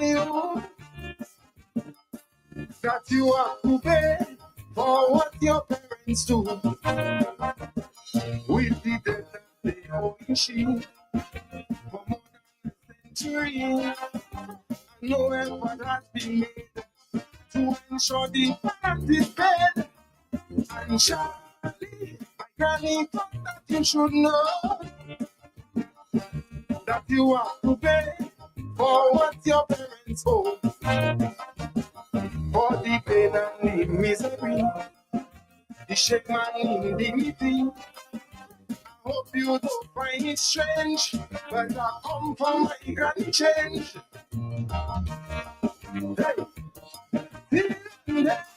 you that you have to pay for what your parents do. With the debt that they owe you for more than a century, no effort has been made to ensure the past is paid. And Charlie, my granny thought that you should know that you have to pay for what your parents owe. For the pain and the misery, the shame and indignity. I hope you don't find it strange, but I come from my granny change.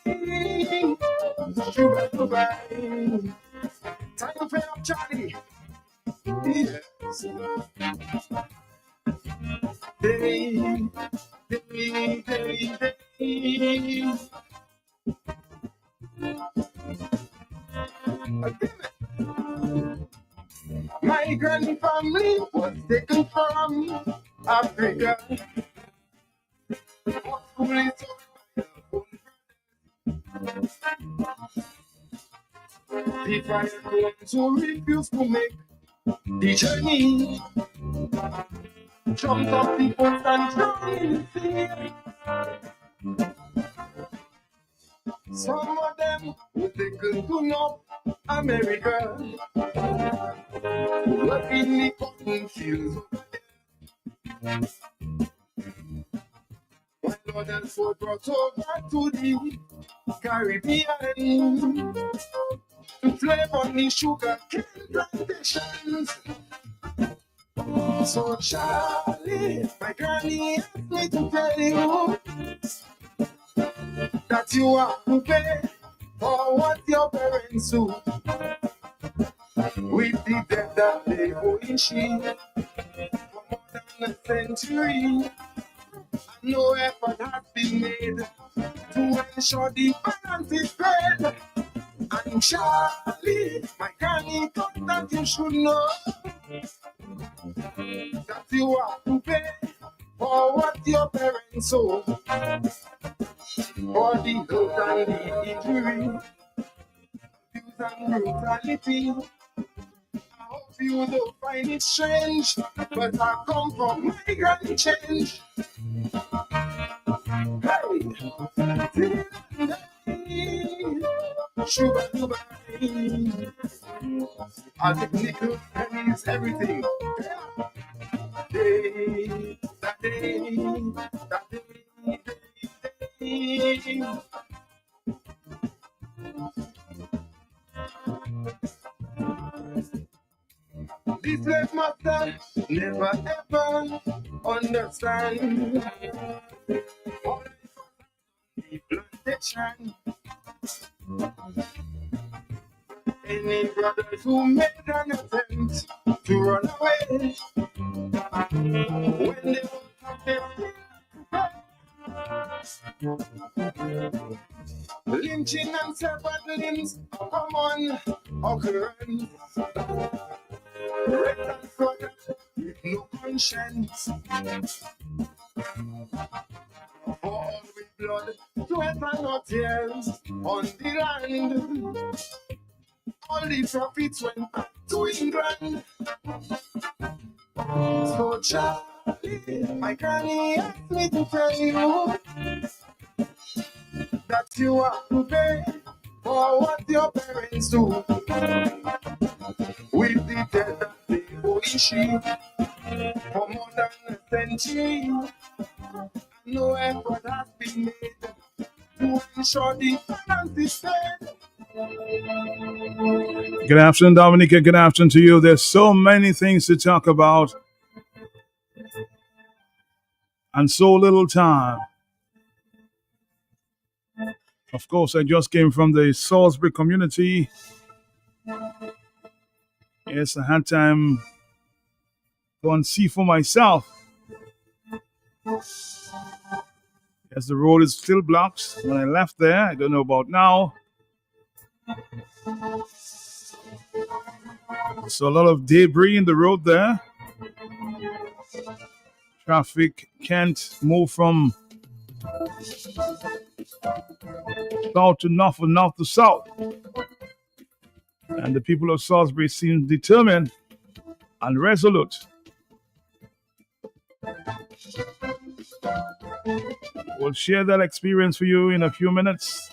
Hey, sugar to buy. Time for up, Charlie. Yes. Day. My granny family was taken from Africa. What school is if I am going to refuse to make the journey, jumped up people and drowned in the sea. Some of them were taken to North America, working in the cotton fields. While others were brought over to the Caribbean to slave on the sugar cane plantations. So Charlie, my granny asked me to tell you that you have to pay for what your parents do. With the debt that they owe you for more than a century, no effort has been made to ensure the balance is paid. And Charlie, my granny thought that you should know that you have to pay for what your parents owe. For the hurt and the injury, abuse and brutality. I hope you don't find it strange, but I come from my granny change. Hey, sugar to buy. I take nickel pennies, everything. Day, that day, that day. This slave master never ever understand all the plantation. Any brothers who made an attempt to run away when they won't have their lynching and severed limbs are common occurrence. Red and blood with no conscience. All with blood, sweat and no tears on the land. All the profits went back to England. So Charlie, my granny asked me to tell you that you have to pay for what your parents do. With the debt that they owe you for more than a century, no effort has been made to ensure the balance is paid. Good afternoon, Dominica. Good afternoon to you. There's so many things to talk about and so little time. Of course, I just came from the Salsbury community. Yes, I had time to go and see for myself. Yes, the road is still blocked. When I left there, I don't know about now. So a lot of debris in the road there. Traffic can't move from south to north or north to south. And the people of Salsbury seem determined and resolute. We'll share that experience with you in a few minutes.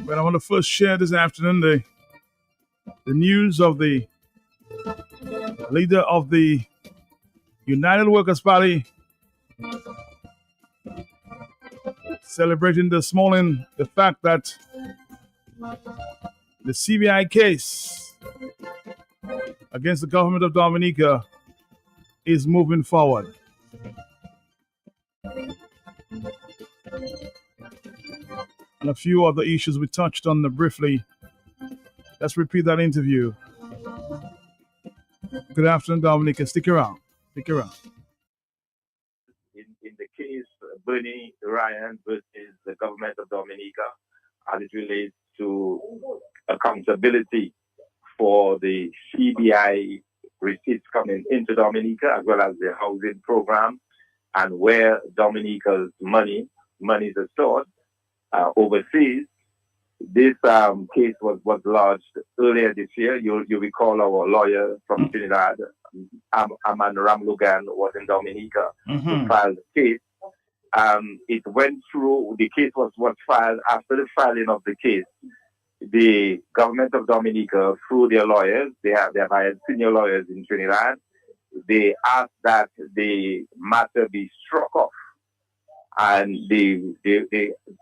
But I want to first share this afternoon the news of the leader of the United Workers' Party celebrating this morning the fact that the CBI case against the government of Dominica is moving forward. And a few other issues we touched on briefly. Let's repeat that interview. Good afternoon, Dominica. Stick around. Stick around. In the case Bernie Ryan versus the government of Dominica as it relates to accountability for the CBI receipts coming into Dominica as well as the housing program and where Dominica's monies are stored overseas. This case was lodged earlier this year. You recall our lawyer from Trinidad, Aman Ramlugan, was in Dominica to file the case. It went through, the case was filed. After the filing of the case, the government of Dominica, through their lawyers, they have hired senior lawyers in Trinidad. They asked that the matter be struck off. And the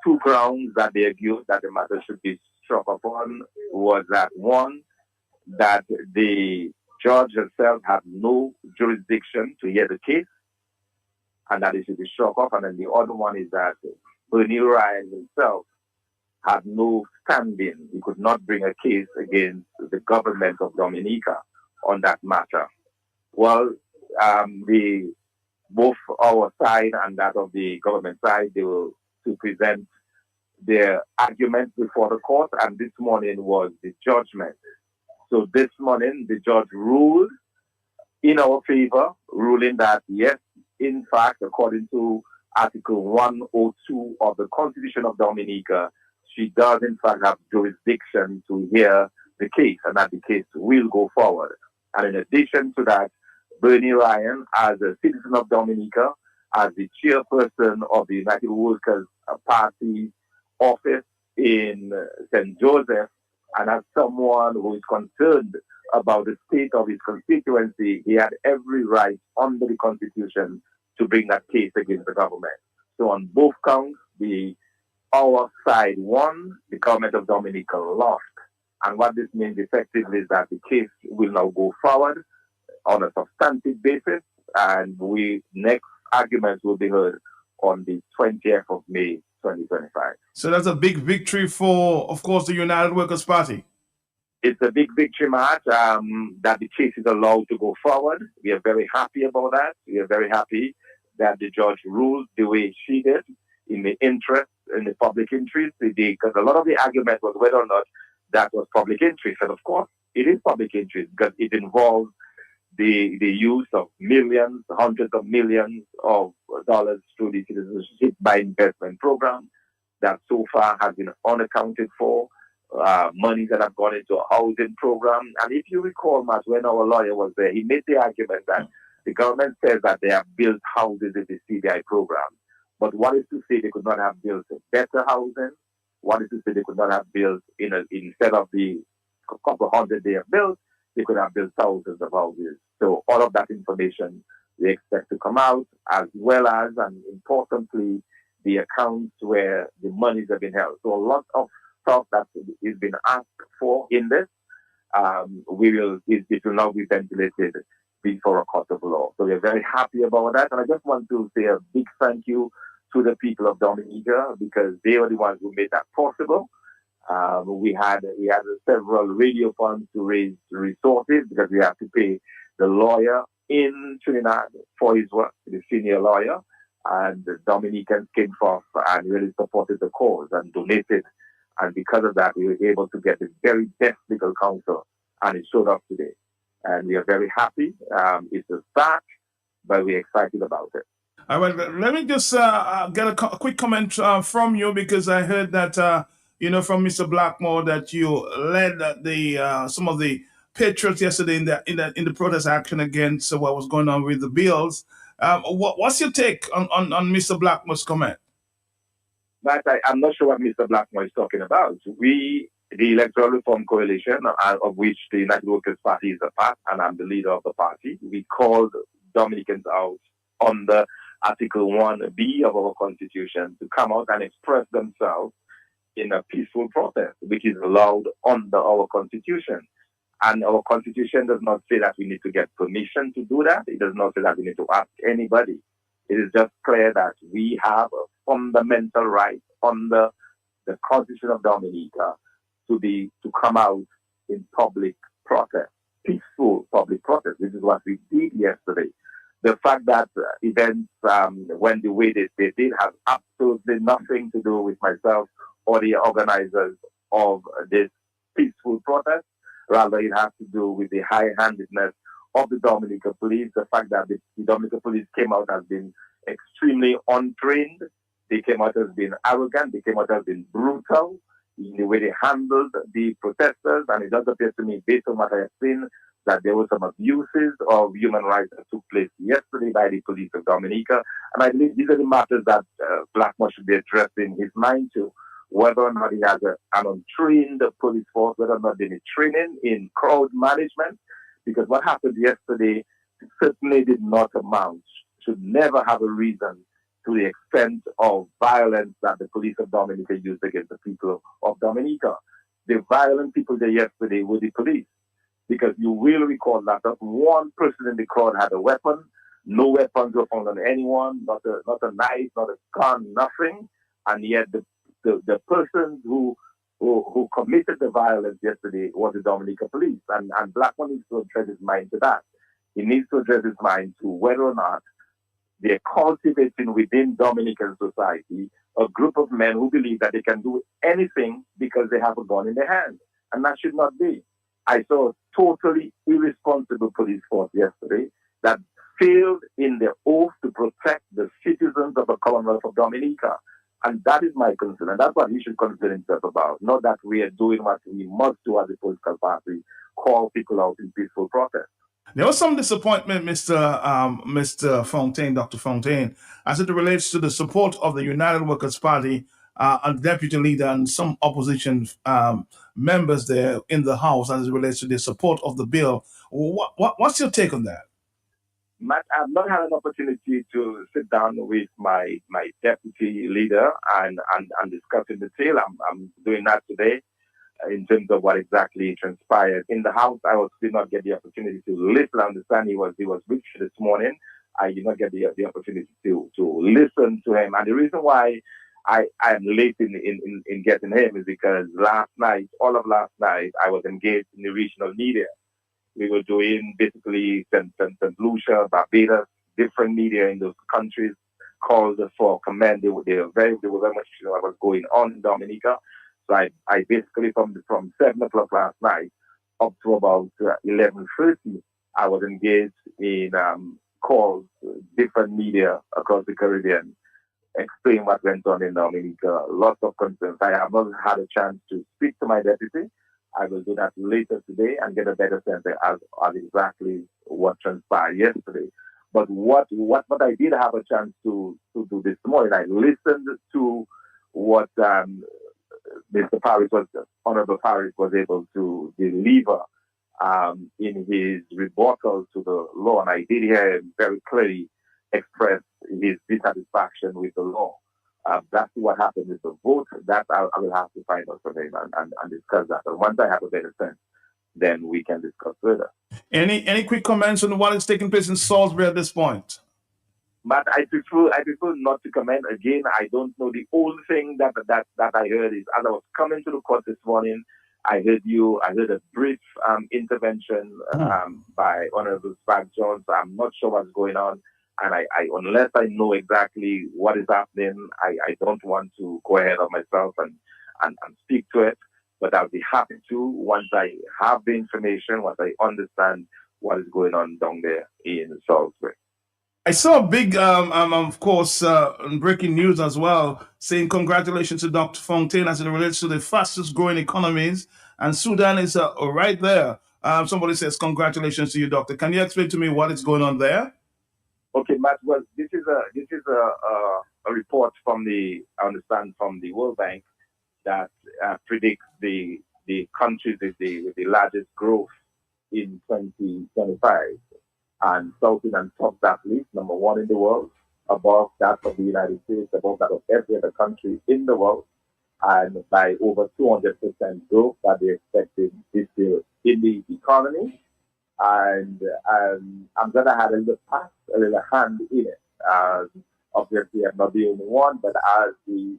two grounds that they argued that the matter should be struck upon was that one, that the judge herself had no jurisdiction to hear the case, and that it should be struck off. And then the other one is that Bernie Ryan himself had no standing. He could not bring a case against the government of Dominica on that matter. Well, both our side and that of the government side, they will to present their arguments before the court, and this morning was the judgment. So this morning, the judge ruled in our favor, ruling that yes, in fact, according to Article 102 of the Constitution of Dominica, she does in fact have jurisdiction to hear the case, and that the case will go forward. And in addition to that, Bernie Ryan, as a citizen of Dominica, as the chairperson of the United Workers' Party office in St. Joseph, and as someone who is concerned about the state of his constituency, he had every right under the Constitution to bring that case against the government. So on both counts, our side won, the government of Dominica lost. And what this means effectively is that the case will now go forward on a substantive basis, and next arguments will be heard on the 20th of May, 2025. So that's a big victory for, of course, the United Workers' Party. It's a big victory match that the case is allowed to go forward. We are very happy about that. We are very happy that the judge ruled the way she did in the public interest, because a lot of the argument was whether or not that was public interest. And of course, it is public interest because it involves the use of millions, hundreds of millions of dollars through the citizenship by investment program that so far has been unaccounted for, money that have gone into a housing program. And if you recall, Matt, when our lawyer was there, he made the argument that the government says that they have built houses in the CBI program. But what is to say they could not have built better housing? What is to say they could not have built, instead of the couple hundred they have built, they could have built thousands of houses. So all of that information we expect to come out, as well as, and importantly, the accounts where the monies have been held. So a lot of stuff that is been asked for in this, it will now be ventilated before a court of law. So we're very happy about that. And I just want to say a big thank you to the people of Dominica, because they were the ones who made that possible. We had several radio funds to raise resources because we have to pay the lawyer in Trinidad for his work, the senior lawyer, and the Dominicans came forth and really supported the cause and donated And because of that, we were able to get the very best legal counsel, and it showed up today. And we are very happy. It's a start, but we're excited about it. All right, let me just get a quick comment from you, because I heard that from Mr. Blackmore that you led the some of the patriots yesterday in the protest action against what was going on with the bills. What's your take on Mr. Blackmore's comment? But I'm not sure what Mr. Blackmore is talking about. We, the Electoral Reform Coalition, of which the United Workers' Party is a part, and I'm the leader of the party, we called Dominicans out under Article 1B of our Constitution to come out and express themselves in a peaceful protest, which is allowed under our Constitution. And our Constitution does not say that we need to get permission to do that. It does not say that we need to ask anybody. It is just clear that we have a fundamental right under the Constitution of Dominica to come out in public protest, peaceful public protest. This is what we did yesterday. The fact that events went the way they did have absolutely nothing to do with myself or the organizers of this peaceful protest. Rather, it has to do with the high-handedness of the Dominica police. The fact that the Dominica police came out as being extremely untrained. They came out as being arrogant. They came out as being brutal in the way they handled the protesters. And it does appear to me, based on what I have seen, that there were some abuses of human rights that took place yesterday by the police of Dominica. And I believe these are the matters that Blackmore should be addressing his mind to, whether or not he has an untrained police force, whether or not they need training in crowd management, because what happened yesterday certainly did not amount, should never have a reason to the extent of violence that the police of Dominica used against the people of Dominica. The violent people there yesterday were the police, because you will recall that not one person in the crowd had a weapon. No weapons were found on anyone, not a knife, not a gun, nothing. And yet the person who committed the violence yesterday was the Dominica police. And Blackmore needs to address his mind to that. He needs to address his mind to whether or not they're cultivating within Dominican society a group of men who believe that they can do anything because they have a gun in their hand. And that should not be. I saw a totally irresponsible police force yesterday that failed in their oath to protect the citizens of the Commonwealth of Dominica. And that is my concern. And that's what he should concern himself about. Not that we are doing what we must do as a political party, call people out in peaceful protest. There was some disappointment, Mr. Fontaine, Dr. Fontaine, as it relates to the support of the United Workers' Party and deputy leader and some opposition members there in the House as it relates to the support of the bill. What's your take on that? Matt, I've not had an opportunity to sit down with my deputy leader and discuss in detail. I'm doing that today in terms of what exactly transpired. In the House, I did not get the opportunity to listen. I understand he was with you this morning. I did not get the opportunity to listen to him. And the reason why I am late in getting him is because all of last night, I was engaged in the regional media. We were doing basically St. Lucia, Barbados, different media in those countries called for comment. They were very much what was going on in Dominica. So I basically from 7 o'clock last night up to about 11:30, I was engaged in calls, different media across the Caribbean, explain what went on in Dominica. Lots of concerns. I have not had a chance to speak to my deputy. I will do that later today and get a better sense of exactly what transpired yesterday. But what I did have a chance to do this morning, I listened to what Honorable Parrish was able to deliver in his rebuttal to the law, and I did hear him very clearly express his dissatisfaction with the law. That's what happened with the vote. That I will have to find out from him and discuss that. And once I have a better sense, then we can discuss further. Any quick comments on what is taking place in Salsbury at this point? But I prefer not to comment. Again, I don't know. The only thing that I heard is, as I was coming to the court this morning, I heard a brief intervention by Honorable Spag Jones. I'm not sure what's going on. And I unless I know exactly what is happening, I don't want to go ahead of myself and speak to it. But I'll be happy to once I have the information, once I understand what is going on down there in Salsbury. I saw a big, of course, breaking news as well, saying congratulations to Dr. Fontaine as it relates to the fastest growing economies, and Sudan is right there. Somebody says congratulations to you, Doctor. Can you explain to me what is going on there? Okay, Matt. Well, this is a report from I understand from the World Bank that predicts the countries with the largest growth in 2025. And South Sudan topped that list, number one in the world, above that of the United States, above that of every other country in the world, and by over 200% growth that they expected this year in the economy. And I'm going to have a little hand in it. Obviously, I'm not the only one, but as the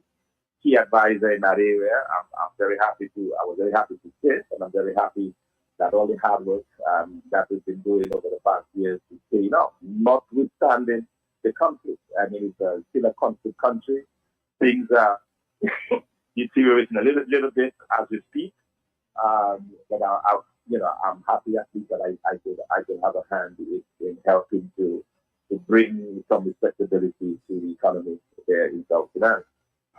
key advisor in that area, I was very happy to sit, and I'm very happy that all the hard work that we've been doing over the past years is paying off, notwithstanding the conflict. I mean, it's still a conflict country. Things are deteriorating a little bit as we speak. But I'm happy at least that I could have a hand in helping to bring some respectability to the economy there in South Sudan.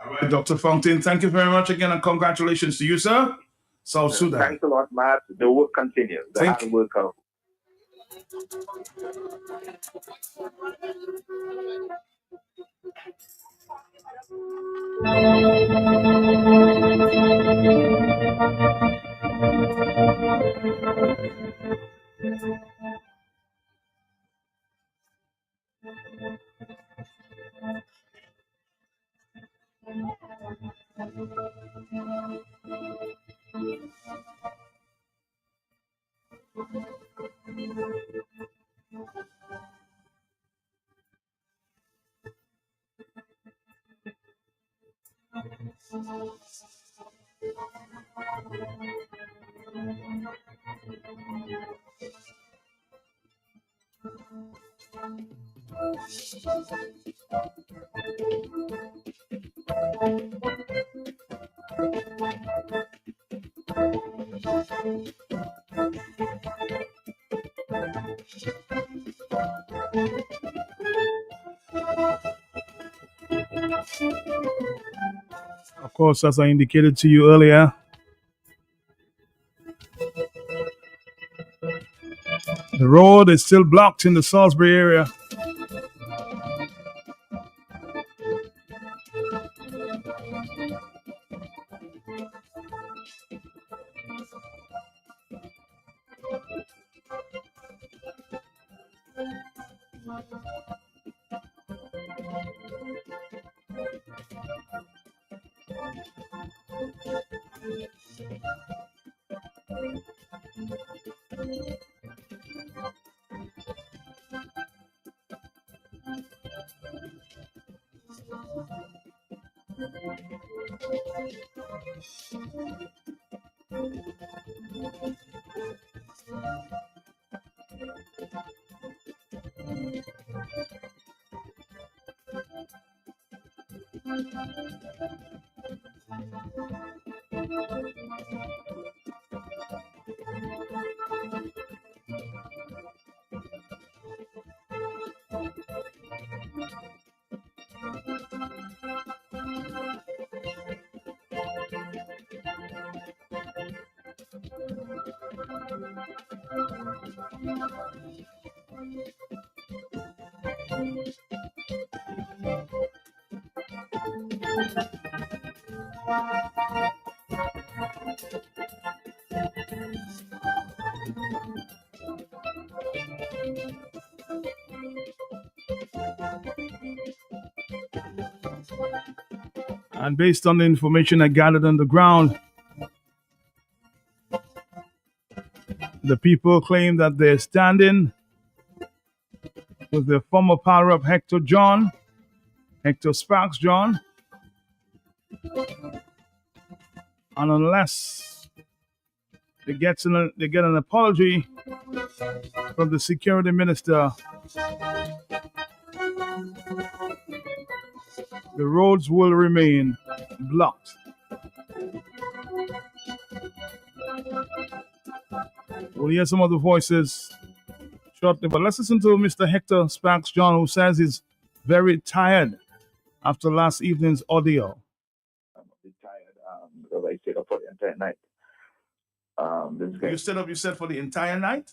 All right, Dr. Fontaine, thank you very much again, and congratulations to you, sir. South Sudan. Thanks a lot, Matt. The work continues. The hard work of Of course, as I indicated to you earlier, the road is still blocked in the Salsbury area. And based on the information I gathered on the ground, the people claim that they're standing with the former power of Hector Sparks John, and unless they get an apology from the security minister, the roads will remain blocked. We'll hear some of the voices shortly, but let's listen to Mr. Hector Sparks John, who says he's very tired after last evening's audio. I'm a bit tired because I stayed up for the entire night. You stayed up, you said, for the entire night?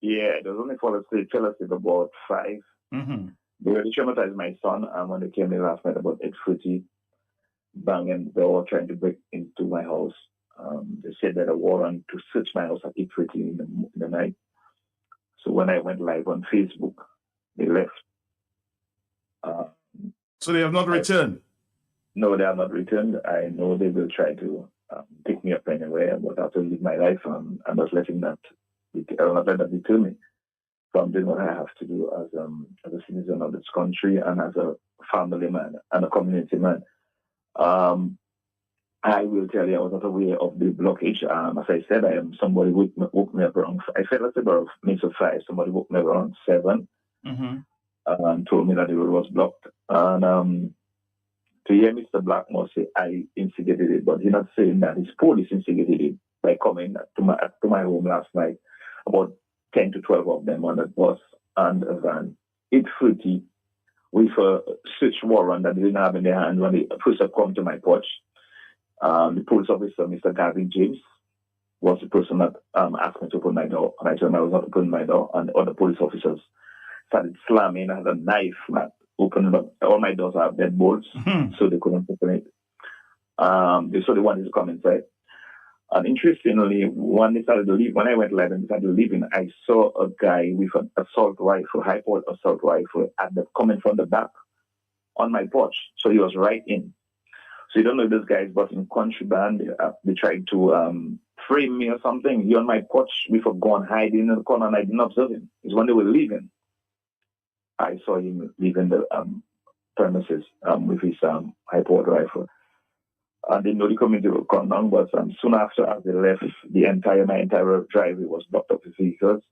Yeah, there was only fell asleep about 5. Mm-hmm. They really traumatized my son when they came in last night about 8:30, banging the door, trying to break into my house. They said that a warrant to search my house at 8:30 in the night. So when I went live on Facebook, they left. So they have not returned? No, they have not returned. I know they will try to pick me up anyway, but I have to live my life. I'm not letting that. I will not let that deter me from doing what I have to do as a citizen of this country and as a family man and a community man. I will tell you, I was not aware of the blockage. As I said, somebody woke me up around. I fell asleep about minutes of 5. Somebody woke me up around 7 and told me that the road was blocked. And to hear Mr. Blackmore say I instigated it, but he's not saying that his police instigated it by coming to my home last night, about 10 to 12 of them on a bus and a van, 8:30, with a search warrant that they didn't have in their hand when they first come to my porch. The police officer, Mr. Gavin James, was the person that asked me to open my door, and I told him I was not opening my door, and other police officers started slamming. I had a knife that opened up. All my doors have deadbolts, so they couldn't open it. So they wanted to come inside. And interestingly, when I went live and they started leaving, I saw a guy with an assault rifle, high-powered assault rifle, coming from the back on my porch. So he was right in. So you don't know this guy, but in contraband, they tried to frame me or something. He on my porch with a gun hiding in the corner, and I didn't observe him. It's when they were leaving. I saw him leaving the premises with his high-powered rifle. I didn't know the community would come down, but soon after, as they left, my entire driveway was blocked up with vehicles.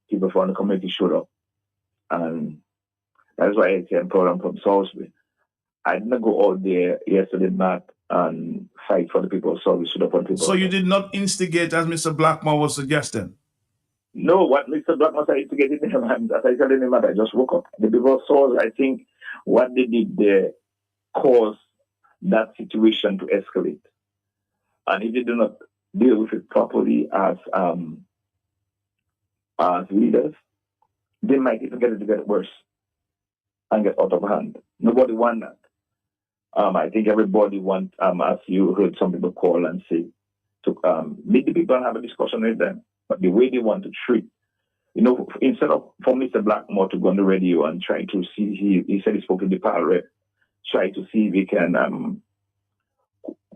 People from the community showed up. And that's why I came from Salsbury. I didn't go out there yesterday night and fight for the people, so we stood up on people. So you did not instigate, as Mr. Blackmore was suggesting? No, what Mr. Blackmore said instigated him, and as I told him that I just woke up. The people saw, I think, what they did there caused that situation to escalate. And if they do not deal with it properly as leaders, they might even get it to get worse and get out of hand. Nobody wants that. I think everybody wants, as you heard some people call and say, to meet the people and have a discussion with them. But the way they want to treat, instead of for Mr. Blackmore to go on the radio and try to see, he said he spoke to the power rep, try to see if he can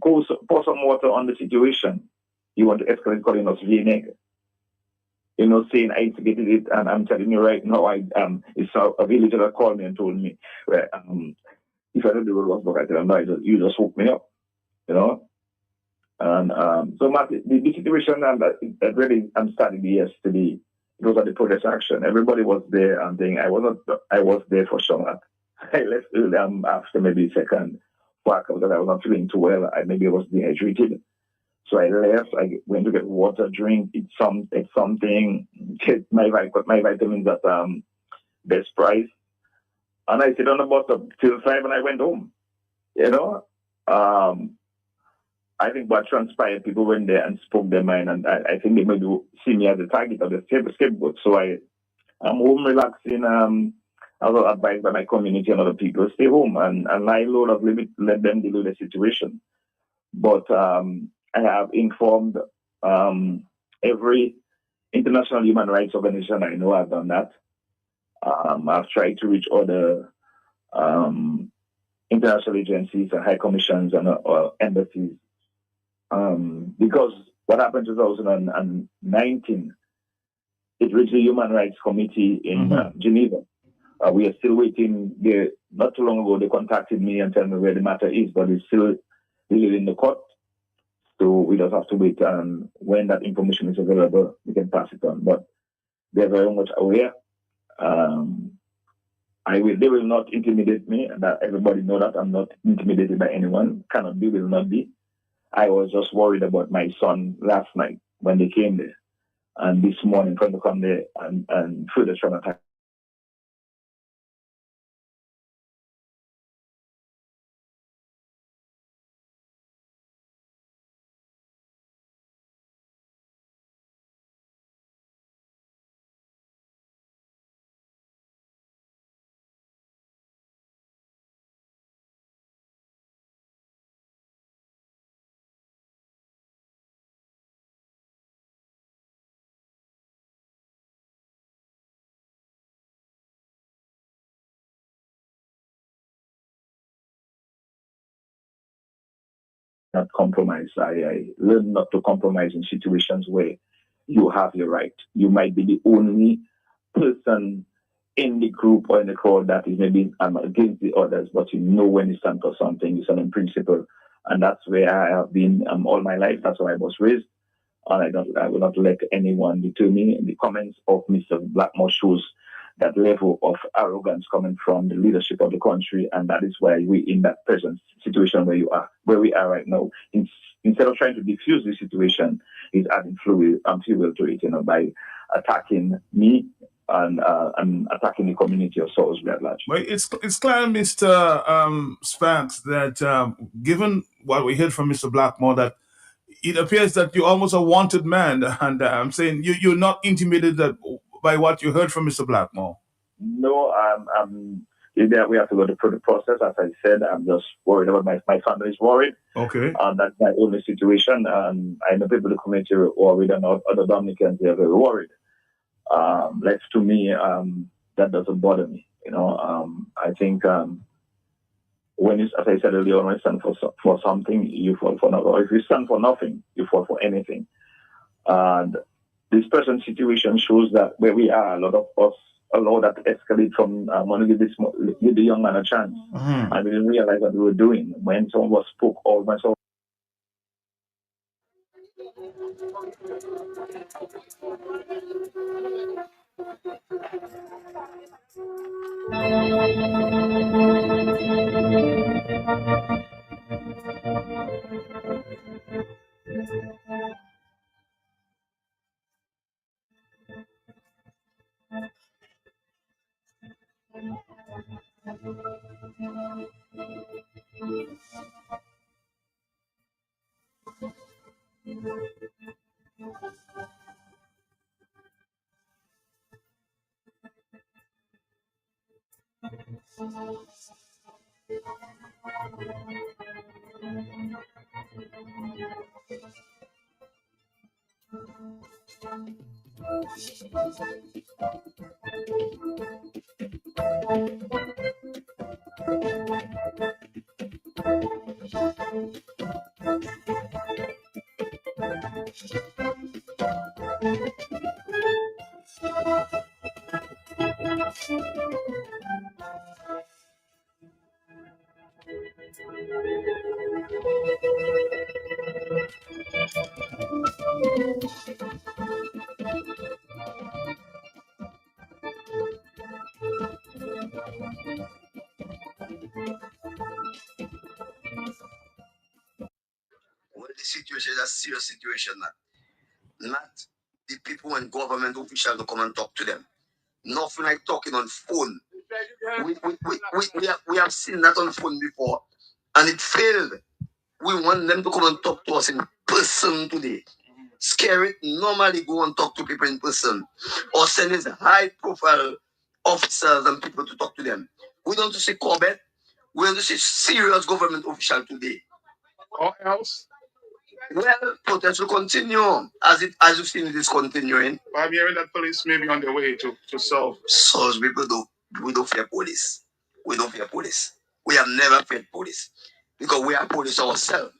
pour some water on the situation. You want to escalate calling us vinegar. Saying I instigated it, and I'm telling you right now, it's a villager that called me and told me, if I don't do the Roadblock, I tell him, no, you just woke me up, And so, Matt, the situation that really started yesterday, it was at the protest action. Everybody was there and saying, I was there for sure. I left early after maybe a second walk because I was not feeling too well. Maybe I was dehydrated. So I left. I went to get water, drink, eat something, get my vitamins at best price. And I stayed on the bus till 5 and I went home. I think what transpired, people went there and spoke their mind, and I think they maybe see me as a target of the scapegoat. So I'm home relaxing. I was advised by my community and other people, stay home and lie low, let them deal with the situation. But I have informed every international human rights organization I know. I've done that. I've tried to reach other international agencies and high commissions and embassies. Because what happened in 2019, it reached the Human Rights Committee in Geneva. We are still waiting. Not too long ago, they contacted me and told me where the matter is, but it's still in the court. So we just have to wait. And when that information is available, we can pass it on. But they're very much aware. They will not intimidate me, and everybody know that I'm not intimidated by anyone. Cannot be, will not be. I was just worried about my son last night when they came there. And this morning, trying to come there and further traumatize. Not compromise. I learned not to compromise in situations where you have your right. You might be the only person in the group or in the crowd that is maybe against the others, but you know when you stand for something, you stand in principle. And that's where I have been all my life. That's why I was raised. And I will not let anyone deter me. The comments of Mr. Blackmore shows that level of arrogance coming from the leadership of the country, and that is why we in that present situation where we are right now. Instead of trying to diffuse the situation, he's adding fuel to it, by attacking me and attacking the community of Salsbury at large. Well, it's clear, Mr. Sparks, that given what we heard from Mr. Blackmore, that it appears that you're almost a wanted man, and I'm saying you're not intimidated by what you heard from Mr. Blackmore. No, we have to go through the process. As I said, I'm just worried about my family is worried. Okay. That's my only situation. I know people in the community are worried, and other Dominicans are very worried. Left to me, that doesn't bother me. I think when as I said earlier, when you stand for something, you fall for nothing. Or if you stand for nothing, you fall for anything. And this present situation shows that where we are, a lot of us allow that to escalate from want to give the young man a chance. Mm-hmm. And we didn't realize what we were doing when someone was spoke or when someone. Well, the situation is a serious situation now. Not the people and government officials to come and talk to them. Nothing like talking on phone. We have seen that on phone before, and it failed. We want them to come and talk to us in person today. Scary, normally go and talk to people in person, or send us high-profile officers and people to talk to them. We don't want to see Corbett. We want to see serious government official today. Or else? Well, protest will continue as you've seen it is continuing. I'm hearing that police may be on their way to solve. So we don't fear police. We don't fear police. We have never feared police because we are police ourselves.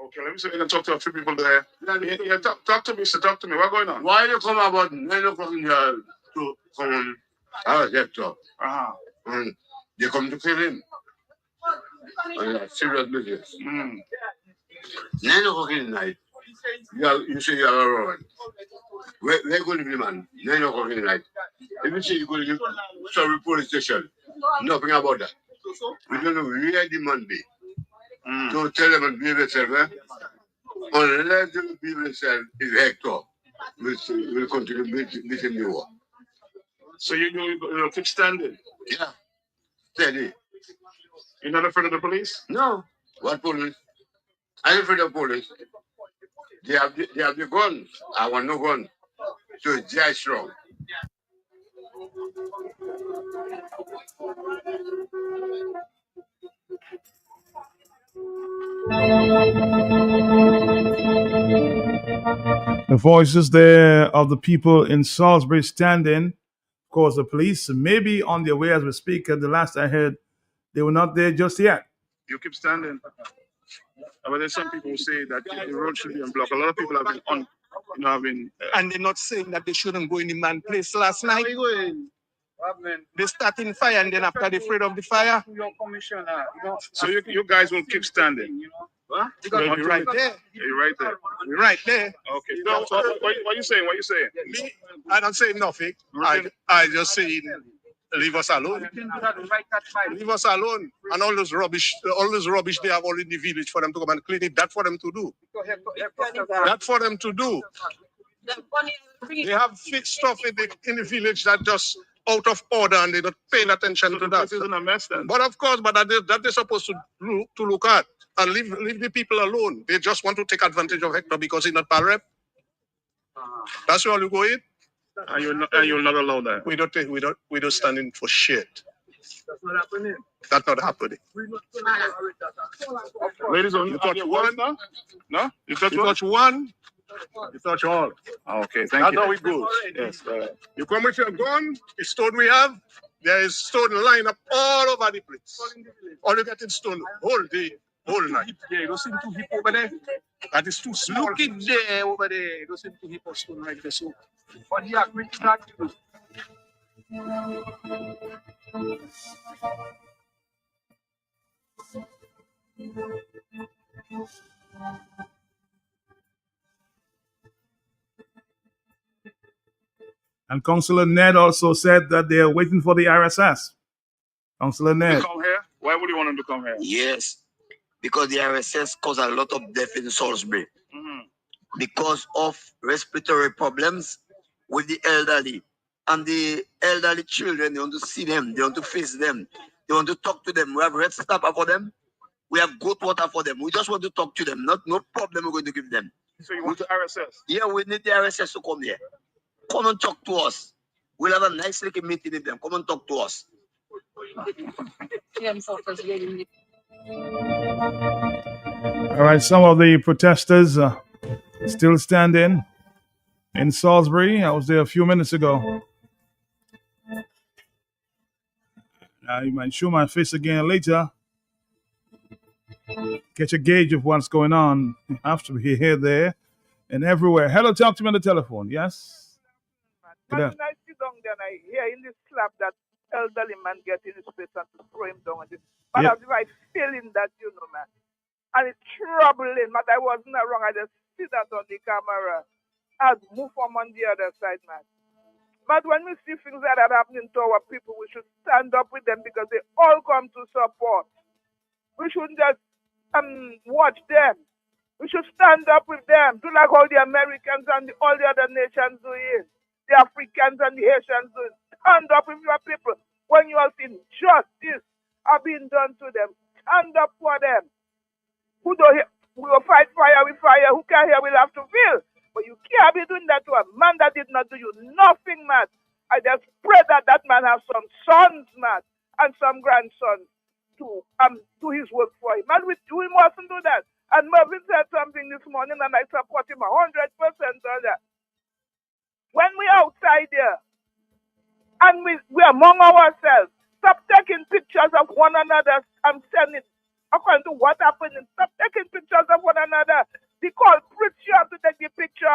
Okay, let me see if I can talk to a few people there. Yeah, talk to me, sir. Talk to me. What's going on? Why you come about 9 o'clock in here to come our Electoral? And they come to kill him. And serious business. 9 o'clock in the night. You say you are around. Where going to be, man? 9 o'clock in the night. If you say you go to Salsbury police station, nothing about that. We don't know where the man be. So tell them and behave yourself, eh? Unless the people say Electoral, will continue beating the war. So you keep standing? Yeah, steady. You're not afraid of the police? No. What police? I'm afraid of police. They have the guns. I want no gun. So it's very strong. The voices there of the people in Salsbury standing. Of course, the police may be on their way as we speak. The last I heard, they were not there just yet. You keep standing. But there's some people who say that the road should be unblocked. A lot of people have been on, And they're not saying that they shouldn't go in the man place last night. They starting fire and then after they're afraid of the fire. So you guys will keep standing. We're right there. You're right there. We're right there. Okay. So what you saying? What you saying? Me, I don't say nothing. I just say leave us alone. Leave us alone. And all those rubbish they have all in the village for them to come and clean it. That's for them to do. That's for them to do. They have fixed stuff in the village that just out of order and they're not paying attention to that. This isn't a mess then. But of course, but that they're supposed to look at and leave the people alone. They just want to take advantage of Hector because he's not Parep. That's all you go in. And you'll not allow that. We don't stand in for shit. That's not happening. Ladies, you touch one? No? You touch one? You touch all. Okay, thank That's you. how it goes. Yes. You come with your gun, the stone we have, there is stone lined up all over the place. All you get is stone whole day, whole night. Yeah, you don't see two people over there. That is too small. Look in there over there. You don't see two people stone right there. So, but yeah, we can't do. And Councillor Ned also said that they are waiting for the RSS. Councillor Ned. To come here? Why would you want them to come here? Yes, because the RSS caused a lot of death in Salisbury because of respiratory problems with the elderly. And the elderly children, they want to see them, they want to face them, they want to talk to them. We have red snapper for them, we have goat water for them. We just want to talk to them, no problem we're going to give them. So you want the RSS? Yeah, we need the RSS to come here. Come and talk to us. We'll have a nice little meeting with them. Come and talk to us. All right, some of the protesters still standing in Salisbury. I was there a few minutes ago. You might show my face again later. Get a gauge of what's going on. You have to be here, there, and everywhere. Hello, talk to me on the telephone. Yes? When I sit down there and I hear in this slap that elderly man get in his face and to throw him down. And this, but I have the right feeling that, man. And it's troubling, but I wasn't wrong. I just see that on the camera. I'd move from on the other side, man. But when we see things like that happening to our people, we should stand up with them because they all come to support. We shouldn't just watch them. We should stand up with them, do like all the Americans and all the other nations do it. The Africans and the Haitians do it. Stand up with your people. When you all see justice are being done to them, stand up for them. Who don't hear, we will fight fire with fire. Who can't hear will have to feel. But you can't be doing that to a man that did not do you nothing, man. I just pray that that man has some sons, man, and some grandsons to do his work for him. And we mustn't do that. And Mervyn said something this morning, and I support him 100% on that. When we're outside there, and we're among ourselves, stop taking pictures of one another and sending, according to what happened, stop taking pictures of one another. The culprits you have to take the picture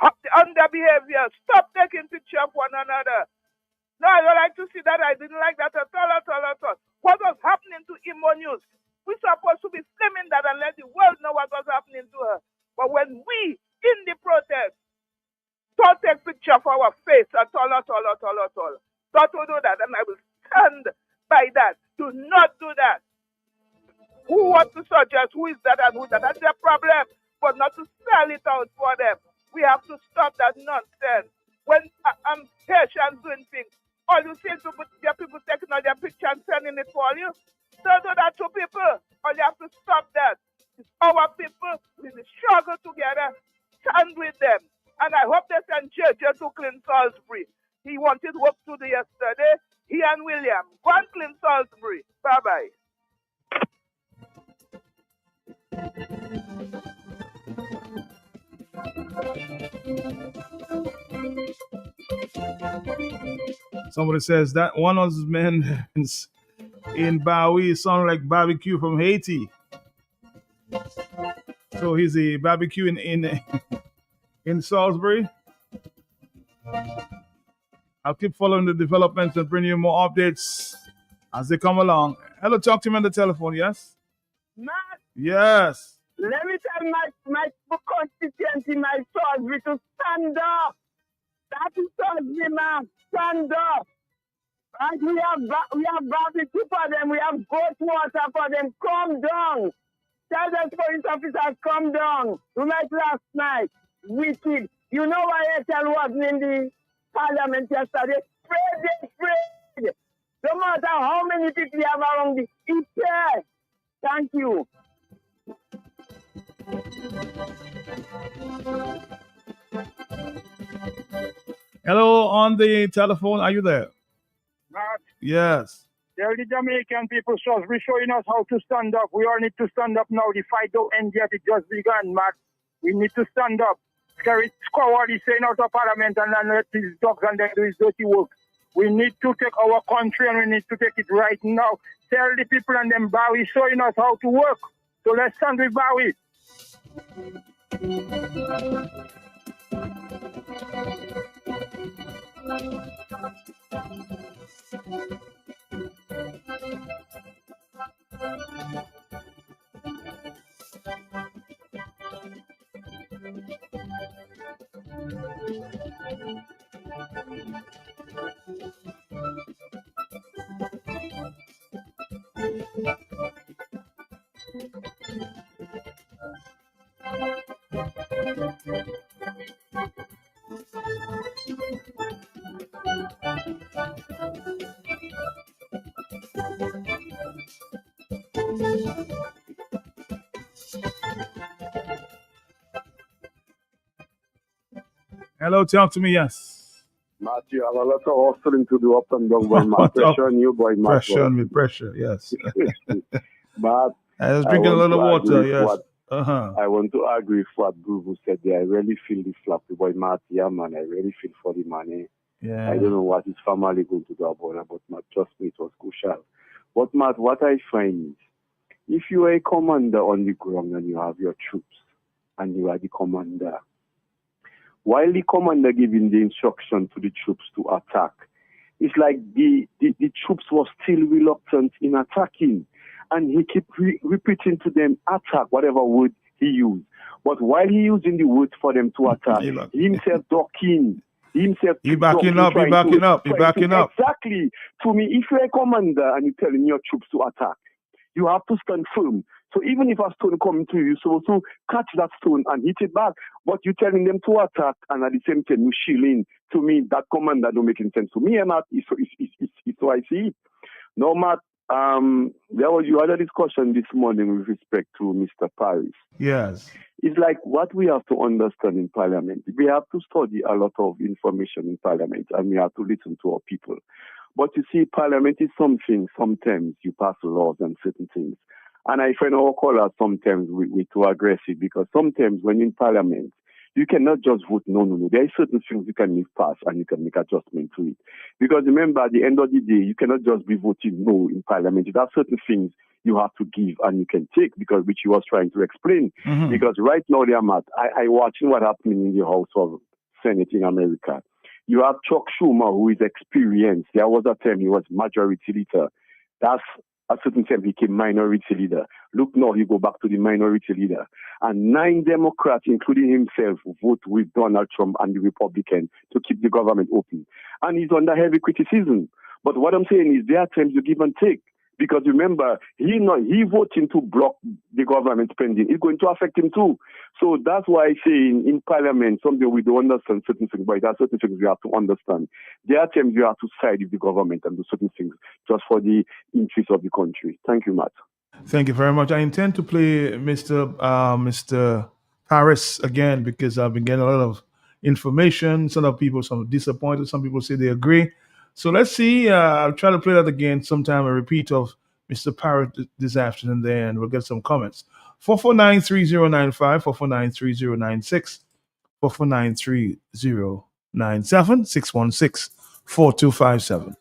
of their behavior. Stop taking pictures of one another. No, I don't like to see that. I didn't like that at all. What was happening to Imo News? We're supposed to be filming that and let the world know what was happening to her. But when we, in the protest, don't take picture of our face at all. Don't do that, and I will stand by that. Do not do that. Who wants to suggest who is that and who is that? That's their problem. but not to sell it out for them. We have to stop that nonsense. When Haitians doing things, all you see is your people taking out their picture and sending it for you. Don't do that to people. Or you have to stop that. It's our people. We will struggle together. Stand with them. And I hope they send JJ to clean Salsbury. He wanted work to do yesterday. He and William. Go and clean Salsbury. Bye-bye. Somebody says that one of those men in Bowie sound like barbecue from Haiti. So he's a barbecue in Salsbury. I'll keep following the developments and bring you more updates as they come along. Hello, talk to me on the telephone, yes? Matt, Yes. let me tell my constituency, my Salsbury, to stand up. That is Salsbury, man. Stand up. And we have barbecue for them. We have goat water for them. Come down. Tell the police officers, come down. Like last night. Wicked. You know why Electoral wasn't in the parliament yesterday? Afraid. No matter how many people you have around it's there. Thank you. Hello, on the telephone. Are you there? Matt, Yes. tell the Jamaican people, we're showing us how to stand up. We all need to stand up now. The fight don't end yet. It just begun, Matt. We need to stand up. Coward is saying out of parliament and then let these dogs and then do his dirty work. We need to take our country and we need to take it right now. Tell the people and them Bowie showing us how to work. So let's stand with Bowie. Hello, talk to me, yes. Matthew, I have a lot of hustling to do up and down, boy. My pressure on you, boy. Pressure on me, pressure, yes. But I was drinking a little water, yes. I want to agree with what Gugu said there. I really feel the flap, the boy Matthew, man. I really feel for the money. Yeah. I don't know what his family going to do about it, but trust me, it was crucial. But Matt, what I find is, if you are a commander on the ground and you have your troops, and you are the commander, while the commander giving the instruction to the troops to attack, it's like the troops were still reluctant in attacking. And he kept repeating to them, attack, whatever word he used. But while he using the word for them to attack, he himself ducking. He backing up. Exactly. To me, if you're a commander and you're telling your troops to attack, you have to stand firm. So even if a stone comes to you, so to catch that stone and hit it back, but you're telling them to attack and at the same time you shielding. To me, that commander don't make any sense. To me, Matt, it's so I see it. No, Matt, you had a discussion this morning with respect to Mr. Paris. Yes. It's like what we have to understand in Parliament. We have to study a lot of information in Parliament and we have to listen to our people. But you see, Parliament is something, sometimes you pass laws and certain things. And I find our callers sometimes we're too aggressive because sometimes when in Parliament, you cannot just vote no. There are certain things you can leave pass and you can make adjustment to it. Because remember, at the end of the day, you cannot just be voting no in Parliament. There are certain things you have to give and you can take because which you was trying to explain. Mm-hmm. Because right now, Matt, I watching what happening in the House of Senate in America. You have Chuck Schumer, who is experienced. There was a time he was majority leader. That's a certain time he became minority leader. Look now, he go back to the minority leader. And 9 Democrats, including himself, vote with Donald Trump and the Republican to keep the government open. And he's under heavy criticism. But what I'm saying is there are times you give and take. Because remember, he voting to block the government spending. It's going to affect him too. So that's why I say in Parliament, something we don't understand certain things, but there are certain things we have to understand. There are times we have to side with the government and do certain things just for the interest of the country. Thank you, Matt. Thank you very much. I intend to play Mr. Paris again because I've been getting a lot of information. Some of people, some disappointed. Some people say they agree. So let's see. I'll try to play that again sometime. A repeat of Mr. Paris this afternoon there, and we'll get some comments. 449-3095, 449-3096, 449-3097, 616-4257.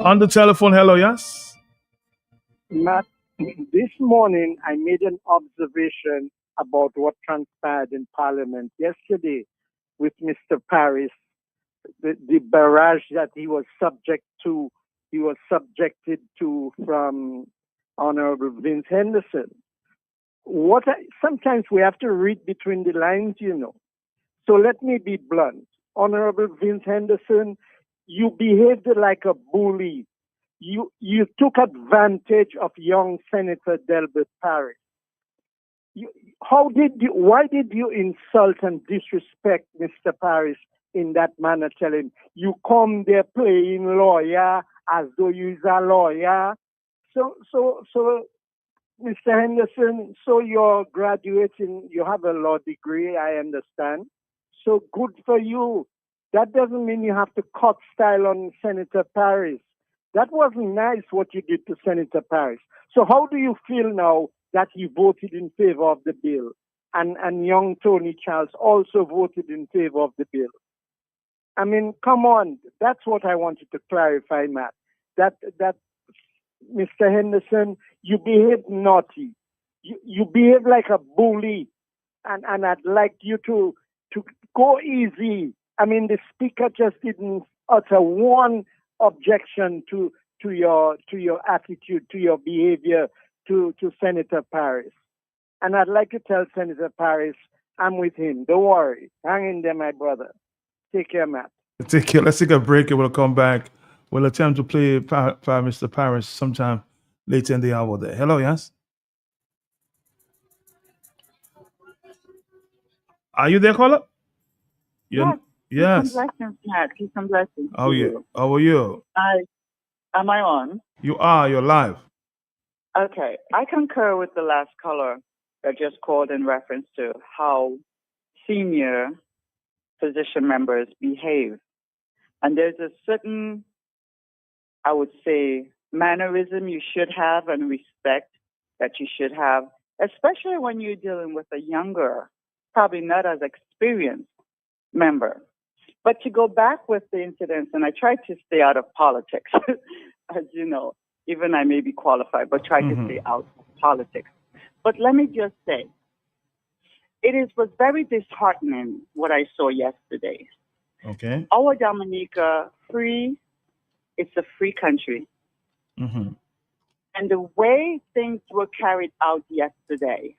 On the telephone, hello, yes? Matt, this morning I made an observation about what transpired in Parliament yesterday with Mr. Paris, the barrage that he was subjected to from Honorable Vince Henderson. Sometimes we have to read between the lines, So let me be blunt. Honorable Vince Henderson, you behaved like a bully. You took advantage of young Senator Delbert Paris. Why did you insult and disrespect Mr. Paris in that manner? Tell him you come there playing lawyer as though you're a lawyer. So, Mr. Henderson, so you're graduating, you have a law degree, I understand. So good for you. That doesn't mean you have to cut style on Senator Paris. That wasn't nice what you did to Senator Paris. So how do you feel now that he voted in favor of the bill? And young Tony Charles also voted in favor of the bill. I mean, come on. That's what I wanted to clarify, Matt. That Mr. Henderson, you behave naughty. You behave like a bully. And I'd like you to go easy. I mean, the speaker just didn't utter one objection to your attitude, to your behavior to Senator Paris. And I'd like to tell Senator Paris, I'm with him. Don't worry. Hang in there, my brother. Take care, Matt. Take care. Let's take a break and we'll come back. We'll attempt to play Mr. Paris sometime later in the hour there. Hello, yes? Are you there, caller? Yes. Yes. Peace and blessings, Matt. Peace and blessings. Oh, yeah. How are you? Am I on? You are. You're live. Okay. I concur with the last caller that just called in reference to how senior position members behave. And there's a certain, I would say, mannerism you should have and respect that you should have, especially when you're dealing with a younger, probably not as experienced member. But to go back with the incidents, and I try to stay out of politics, as you know, even I may be qualified, but try to stay out of politics. But let me just say, was very disheartening what I saw yesterday. Okay. Our Dominica, it's a free country. Mm-hmm. And the way things were carried out yesterday,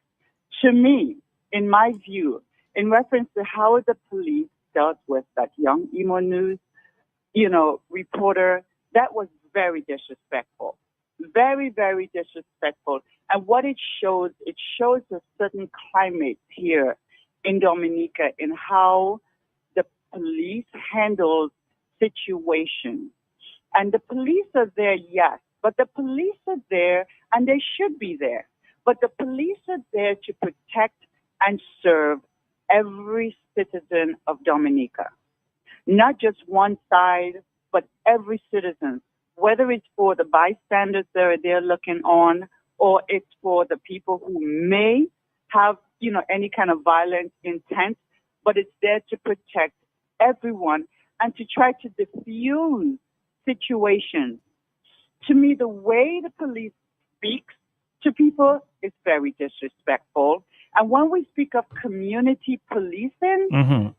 to me, in my view, in reference to how the police dealt with that young Emo News, reporter, that was very disrespectful. Very, very disrespectful. And what it shows a certain climate here in Dominica in how the police handles situations. And the police are there, yes, but the police are there and they should be there. But the police are there to protect and serve every citizen of Dominica. Not just one side, but every citizen, whether it's for the bystanders that are there looking on, or it's for the people who may have, any kind of violent intent, but it's there to protect everyone and to try to diffuse situations. To me, the way the police speaks to people is very disrespectful. And when we speak of community policing,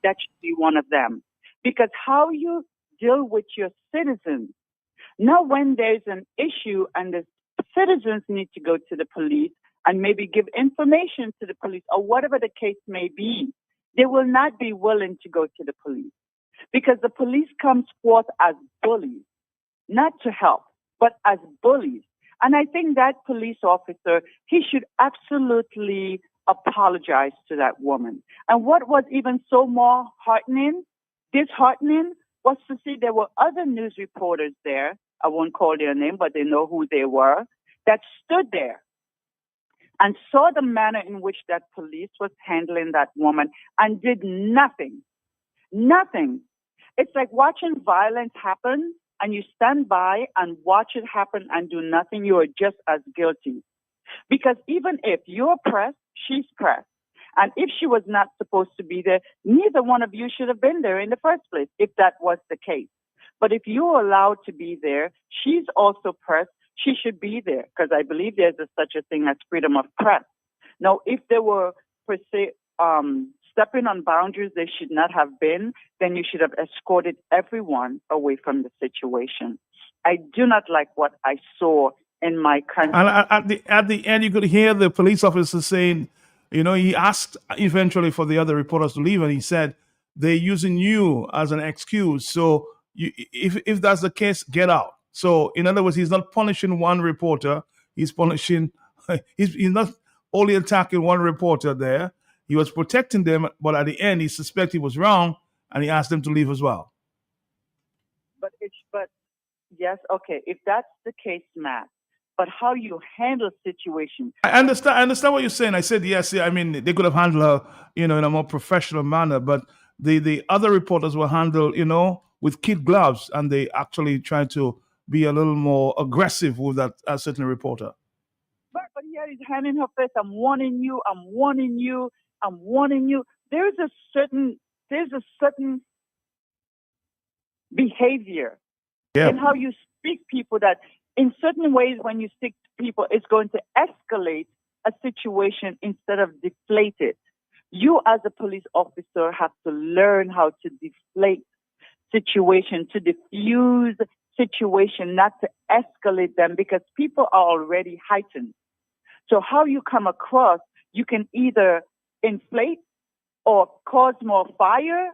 that should be one of them. Because how you deal with your citizens, not when there's an issue and the citizens need to go to the police and maybe give information to the police or whatever the case may be. They will not be willing to go to the police because the police comes forth as bullies, not to help, but as bullies. And I think that police officer, he should absolutely apologize to that woman. And what was even so more disheartening, was to see there were other news reporters there. I won't call their name, but they know who they were, that stood there and saw the manner in which that police was handling that woman and did nothing. Nothing. It's like watching violence happen and you stand by and watch it happen and do nothing. You are just as guilty. Because even if you're pressed, she's pressed. And if she was not supposed to be there, neither one of you should have been there in the first place, if that was the case. But if you're allowed to be there, she's also pressed. She should be there because I believe there's such a thing as freedom of press. Now, if there were, per se, stepping on boundaries they should not have been, then you should have escorted everyone away from the situation. I do not like what I saw in my country. And at the end, you could hear the police officer saying, he asked eventually for the other reporters to leave, and he said, they're using you as an excuse. So if that's the case, get out. So in other words, he's not punishing one reporter. He's punishing, he's not only attacking one reporter there. He was protecting them, but at the end, he suspected he was wrong, and he asked them to leave as well. But yes, okay, if that's the case, Matt, but how you handle situations. I understand what you're saying. I said, yes, I mean, they could have handled her, in a more professional manner, but the other reporters were handled, with kid gloves, and they actually tried to be a little more aggressive with that certain reporter. But here he's hand in her face, I'm warning you, I'm warning you, I'm warning you. There's a certain behavior in how you speak people that in certain ways when you speak to people, it's going to escalate a situation instead of deflate it. You as a police officer have to learn how to deflate situation, to diffuse situation, not to escalate them because people are already heightened. So how you come across, you can either inflate or cause more fire,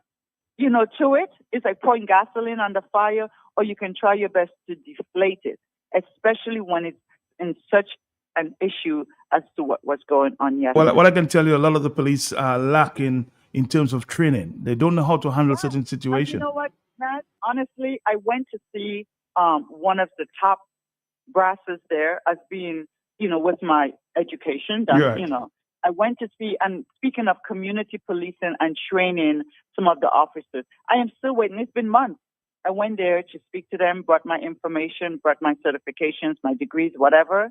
to it. It's like pouring gasoline on the fire, or you can try your best to deflate it, especially when it's in such an issue as to what was going on yesterday. Well, what I can tell you, a lot of the police are lacking in terms of training. They don't know how to handle certain situations. You know what, Matt? Honestly, I went to see one of the top brasses there as being, with my education. I went to see, and speaking of community policing and training some of the officers, I am still waiting. It's been months. I went there to speak to them, brought my information, brought my certifications, my degrees, whatever.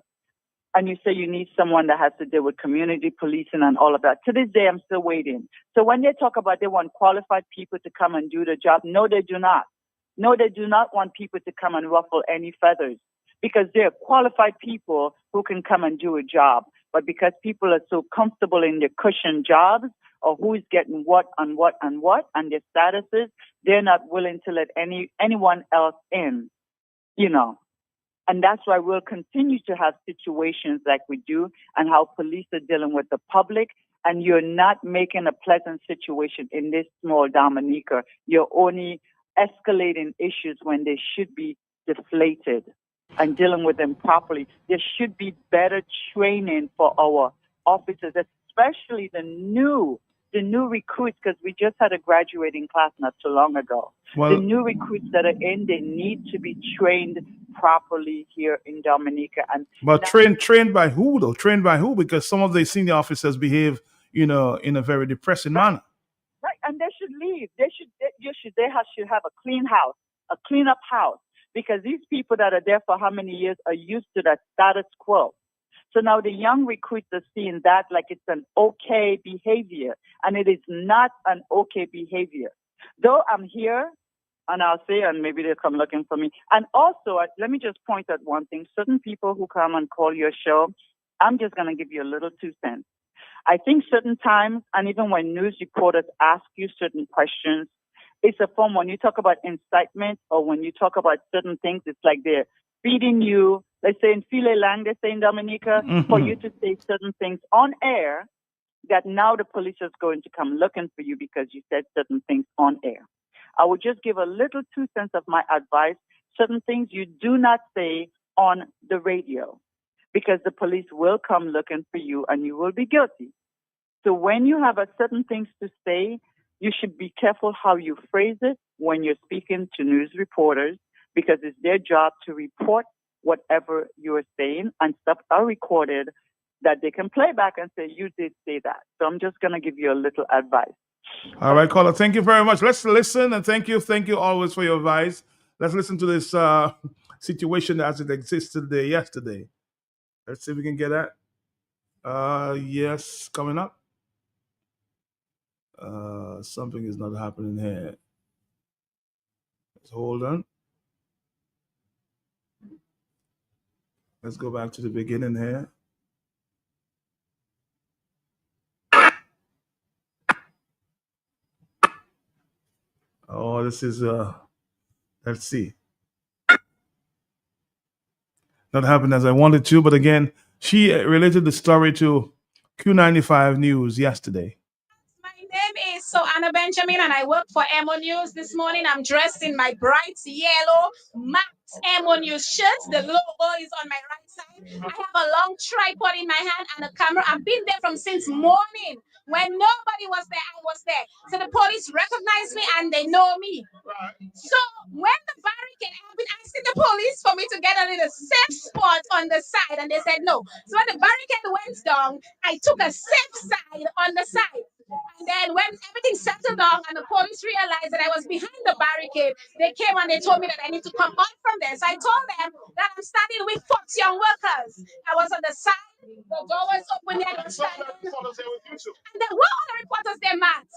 And you say you need someone that has to deal with community policing and all of that. To this day, I'm still waiting. So when they talk about they want qualified people to come and do the job, no, they do not. No, they do not want people to come and ruffle any feathers because they're qualified people who can come and do a job. But because people are so comfortable in their cushion jobs or who's getting what and what and what and their statuses, they're not willing to let anyone else in, And that's why we'll continue to have situations like we do and how police are dealing with the public. And you're not making a pleasant situation in this small Dominica. You're only escalating issues when they should be deflated and dealing with them properly. There should be better training for our officers, especially the new recruits, because we just had a graduating class not too long ago. The new recruits that are in, they need to be trained properly here in Dominica. But trained by who though? Trained by who? Because some of the senior officers behave, in a very depressing manner. Right, and they should leave. They should have a clean house, a clean up house, because these people that are there for how many years are used to that status quo. So now the young recruits are seeing that like it's an okay behavior, and it is not an okay behavior. Though I'm here, and I'll say, and maybe they'll come looking for me. And also, let me just point out one thing. Certain people who come and call your show, I'm just going to give you a little 2 cents. I think certain times, and even when news reporters ask you certain questions, it's a form when you talk about incitement or when you talk about certain things, it's like they're feeding you, let's say in File Lang, they say in Dominica, for you to say certain things on air that now the police is going to come looking for you because you said certain things on air. I would just give a little 2 cents of my advice. Certain things you do not say on the radio because the police will come looking for you and you will be guilty. So when you have a certain things to say, you should be careful how you phrase it when you're speaking to news reporters because it's their job to report whatever you're saying and stuff are recorded that they can play back and say, you did say that. So I'm just going to give you a little advice. All right, caller. Thank you very much. Let's listen and thank you always for your advice. Let's listen to this situation as it existed there yesterday. Let's see if we can get that. Yes, coming up. Something is not happening here. Let's hold on. Let's go back to the beginning here. Oh, this is let's see. Not happened as I wanted to, but again, she related the story to Q95 News yesterday. My name is Anna Benjamin, and I work for Emo News. This morning, I'm dressed in my bright yellow Max Emo News shirt. The logo is on my right side. I have a long tripod in my hand and a camera. I've been there from since morning. When nobody was there, I was there. So the police recognize me and they know me. So when the barricade, I've been asking the police for me to get a little safe spot on the side, and they said no. So when the barricade went down, I took a safe side on the side. And then when everything settled down and the police realized that I was behind the barricade, they came and they told me that I need to come out from there. So I told them that I'm standing with Fox Young Workers. I was on the side, the door was open there, and there were other reporters there, Matt.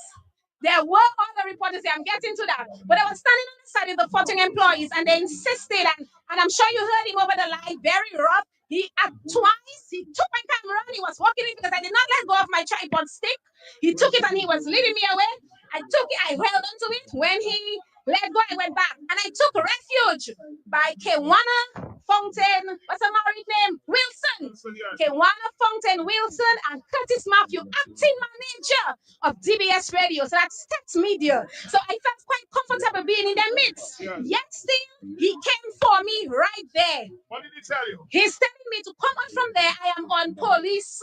There were other reporters there. I'm getting to that. But I was standing on the side of the 14 employees, and they insisted, and I'm sure you heard him over the line, very rough. He twice he took my camera and he was walking it because I did not let go of my tripod stick. He took it and he was leading me away. I took it, I held onto it. When he let go, I went back. And I took refuge by Kewana Fountain, what's her married name? Wilson. Kewana Fountain Wilson and Curtis Matthew, acting manager of DBS Radio. So that's Text Media. So I felt quite comfortable being in their midst. Yet still, he came for me right there. What did he tell you? He's telling me to come out from there. I am on police.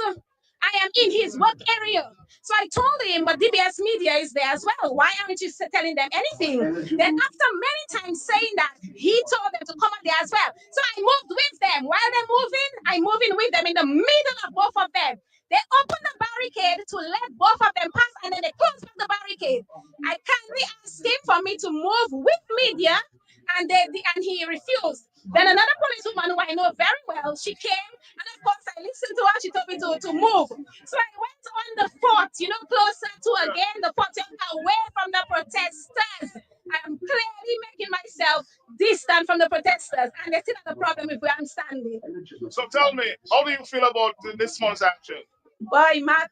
I am in his work area. So I told him, but DBS Media is there as well. Why aren't you telling them anything? Then after many times saying that, he told them to come out there as well. So I moved with them. While they're moving, I'm moving with them in the middle of both of them. They opened the barricade to let both of them pass, and then they closed back the barricade. I kindly asked him for me to move with media, and he refused. Then another policewoman who I know very well, she came, and of course I listened to her. She told me to move. So I went on the fort, closer to again the fort, away from the protesters. I'm clearly making myself distant from the protesters, and they still have a problem with where I'm standing. So tell me, how do you feel about this month's action? Boy, Matt,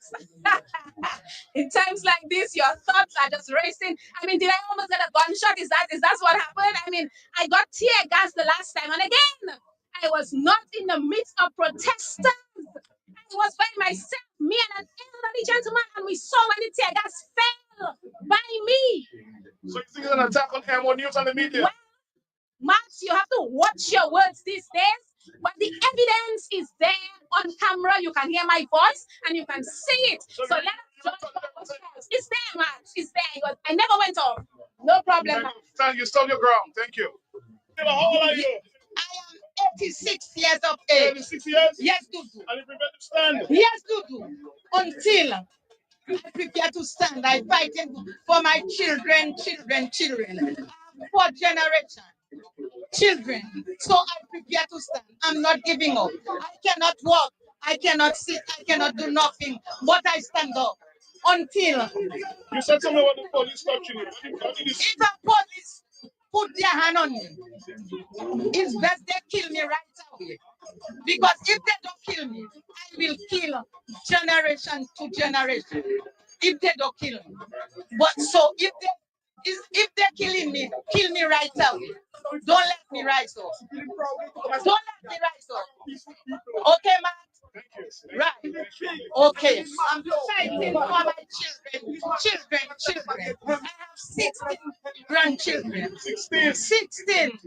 in times like this, your thoughts are just racing. I mean, did I almost get a gunshot? Is that what happened? I mean, I got tear gas the last time, and again, I was not in the midst of protesters. I was by myself, me and an elderly gentleman, and we saw when the tear gas fell by me. So you think it's an attack on Emo News and the media? Well, Matt, you have to watch your words these days. But the evidence is there on camera. You can hear my voice and you can see it. So let us judge for ourselves. It's there, man. It's there. I never went off. No problem. You stood your ground. Thank you. How old are you? I am 86 years of age. 86 years? Yes, Dudu. And you prepare to stand? Yes, Dudu. Until I prepare to stand, I fight for my children. I have 4 generations. Children, so I prepare to stand. I'm not giving up. I cannot walk, I cannot sit, I cannot do nothing, but I stand up until. You said something about the police touching you. If a police put their hand on me, it's best they kill me right away. Because if they don't kill me, I will kill generation to generation. If they don't kill me, but so if they're killing me, kill me right away. Don't let me rise up. Don't let me rise up. Okay, man? Right. Okay, I'm fighting for my children. I have 16 grandchildren. 16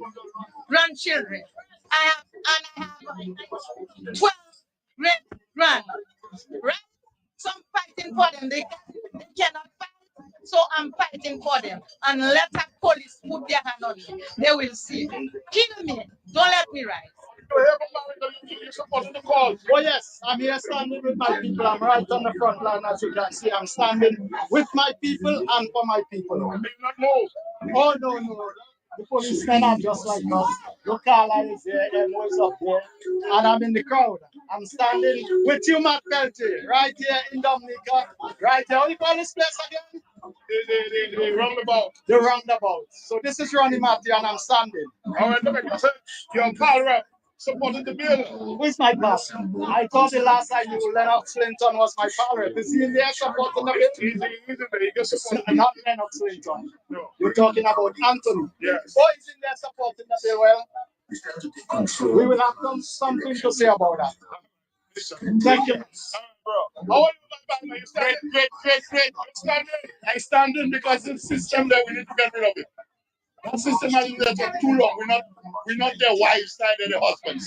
grandchildren. I have 12 great grand. Right? So I'm fighting for them. They cannot fight. So I'm fighting for them. And let the police put their hand on me. They will see. Kill me. Don't let me rise. You're supposed to call. Oh yes, I'm here standing with my people. I'm right on the front line, as you can see. I'm standing with my people and for my people. Do not move. Oh no. The policemen are just like us. Lokala is here, Emo is up there, and I'm in the crowd. I'm standing with you, Matt Pelty, right here in Dominica, right here. What do you call this place again? The roundabout. The roundabout. So this is Ronnie Matthew, and I'm standing. All right, Dominica, you're power up. Supporting the bill. Who is my pal? I thought the last I knew Lennox Clinton was my pal. Is he in there supporting the bill? Not Lennox Clinton. No. You're talking about Anthony. Yes. Oh, he's in there supporting the bill. Well, we will have something to say about that. Thank you. Bro. How are you, man? Great. I standing because the system that we need to get rid of it. That system has been there for too long. We're not their wives, neither their husbands.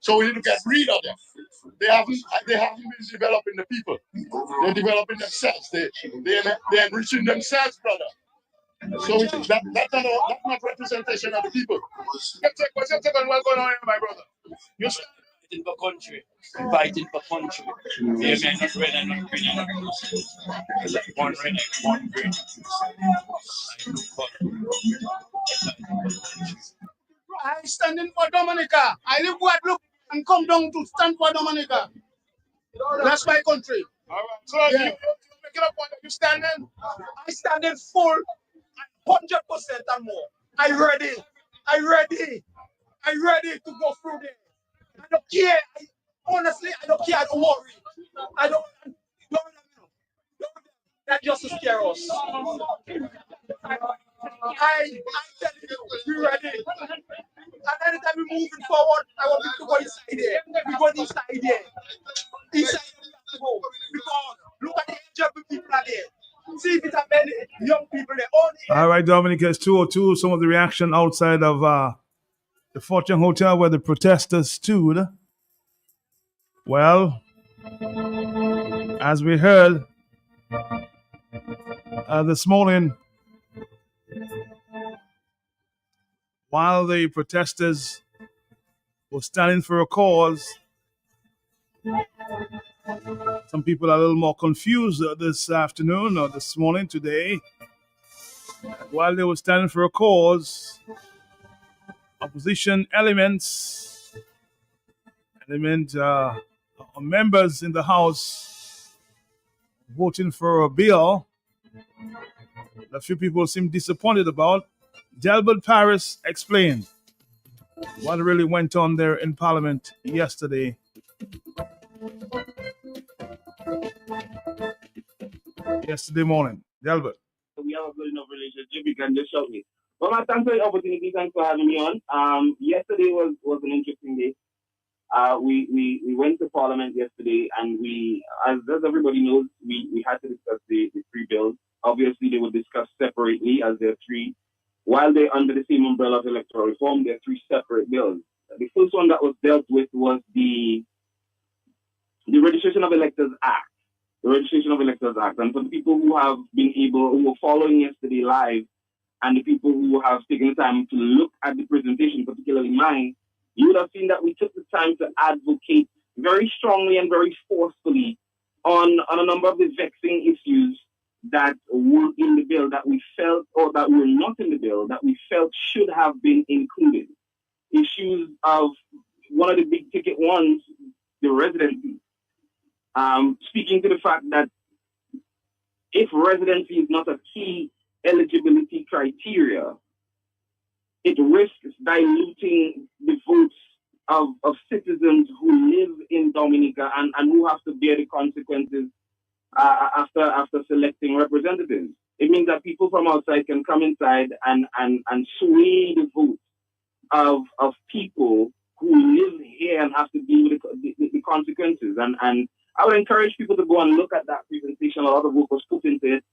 So we need to get rid of them. They haven't been developing the people. They're developing themselves. They're enriching themselves, brother. So that's not representation of the people. What's your take on what's going on here, my brother? You're fighting for country. Fighting for country. Yeah, man, not red and not green and not blue. One red and one green. I standing for Dominica. I live Guadeloupe and come down to stand for Dominica. That's my country. All right. So yeah. You making a point. You standing? I standing full, 100% and more. I ready to go through there. I don't care. Honestly, I don't care. I don't worry. I don't that just to scare us. I tell you, we ready. And anytime we're moving forward, I want people to go inside there. We're going inside there. Inside there, because look at the age of the people are there. See if it's a many young people there. All right, Dominica, it's 2:02. Some of the reaction outside of the Fortune Hotel where the protesters stood. Well, as we heard this morning, while the protesters were standing for a cause, some people are a little more confused this afternoon or this morning, today. While they were standing for a cause, opposition members in the House voting for a bill that a few people seem disappointed about. Delbert Paris explained what really went on there in Parliament yesterday. Yesterday morning. Delbert. We have a good enough relationship, you can just shout me. Well, my thanks for the opportunity. Thanks for having me on. Yesterday was an interesting day. We went to Parliament yesterday, and we, as everybody knows, we had to discuss the three bills. Obviously, they were discussed separately as they're three. While they're under the same umbrella of electoral reform, they're three separate bills. The first one that was dealt with was the Registration of Electors Act. The Registration of Electors Act. And for the people who were following yesterday live, and the people who have taken the time to look at the presentation, particularly mine, you would have seen that we took the time to advocate very strongly and very forcefully on a number of the vexing issues that were in the bill that we felt, or that were not in the bill, that we felt should have been included. Issues of one of the big ticket ones, the residency. Speaking to the fact that if residency is not a key eligibility criteria, it risks diluting the votes of citizens who live in Dominica and who have to bear the consequences after selecting representatives. It means that people from outside can come inside and sway the votes of people who live here and have to deal with the consequences. And I would encourage people to go and look at that presentation. A lot of work was put into it,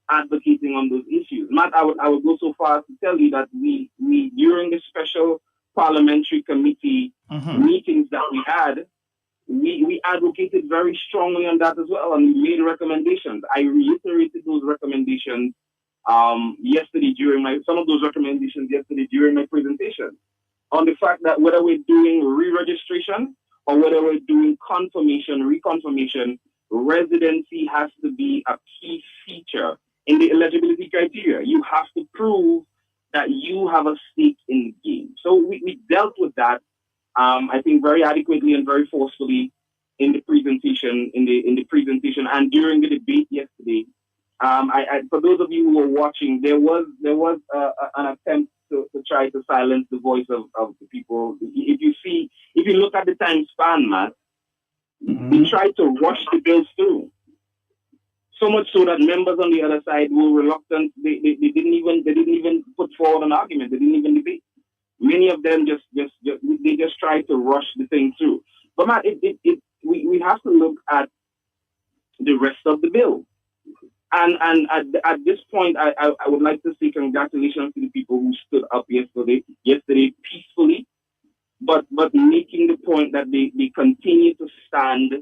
advocating on those issues. Matt, I would go so far as to tell you that we during the special parliamentary committee meetings that we had, we advocated very strongly on that as well, and we made recommendations. I reiterated those recommendations yesterday during my presentation on the fact that whether we're doing re-registration or whether we're doing reconfirmation, residency has to be a key feature in the eligibility criteria. You have to prove that you have a stake in the game. So we dealt with that, I think, very adequately and very forcefully in the presentation, and during the debate yesterday. For those of you who were watching, there was an attempt to try to silence the voice of the people. If you look at the time span, Matt, they tried to rush the bills through. So much so that members on the other side were reluctant. They didn't even put forward an argument. They didn't even debate. Many of them just tried to rush the thing through. But Matt, we have to look at the rest of the bill. And at this point, I would like to say congratulations to the people who stood up yesterday peacefully, but making the point that they continue to stand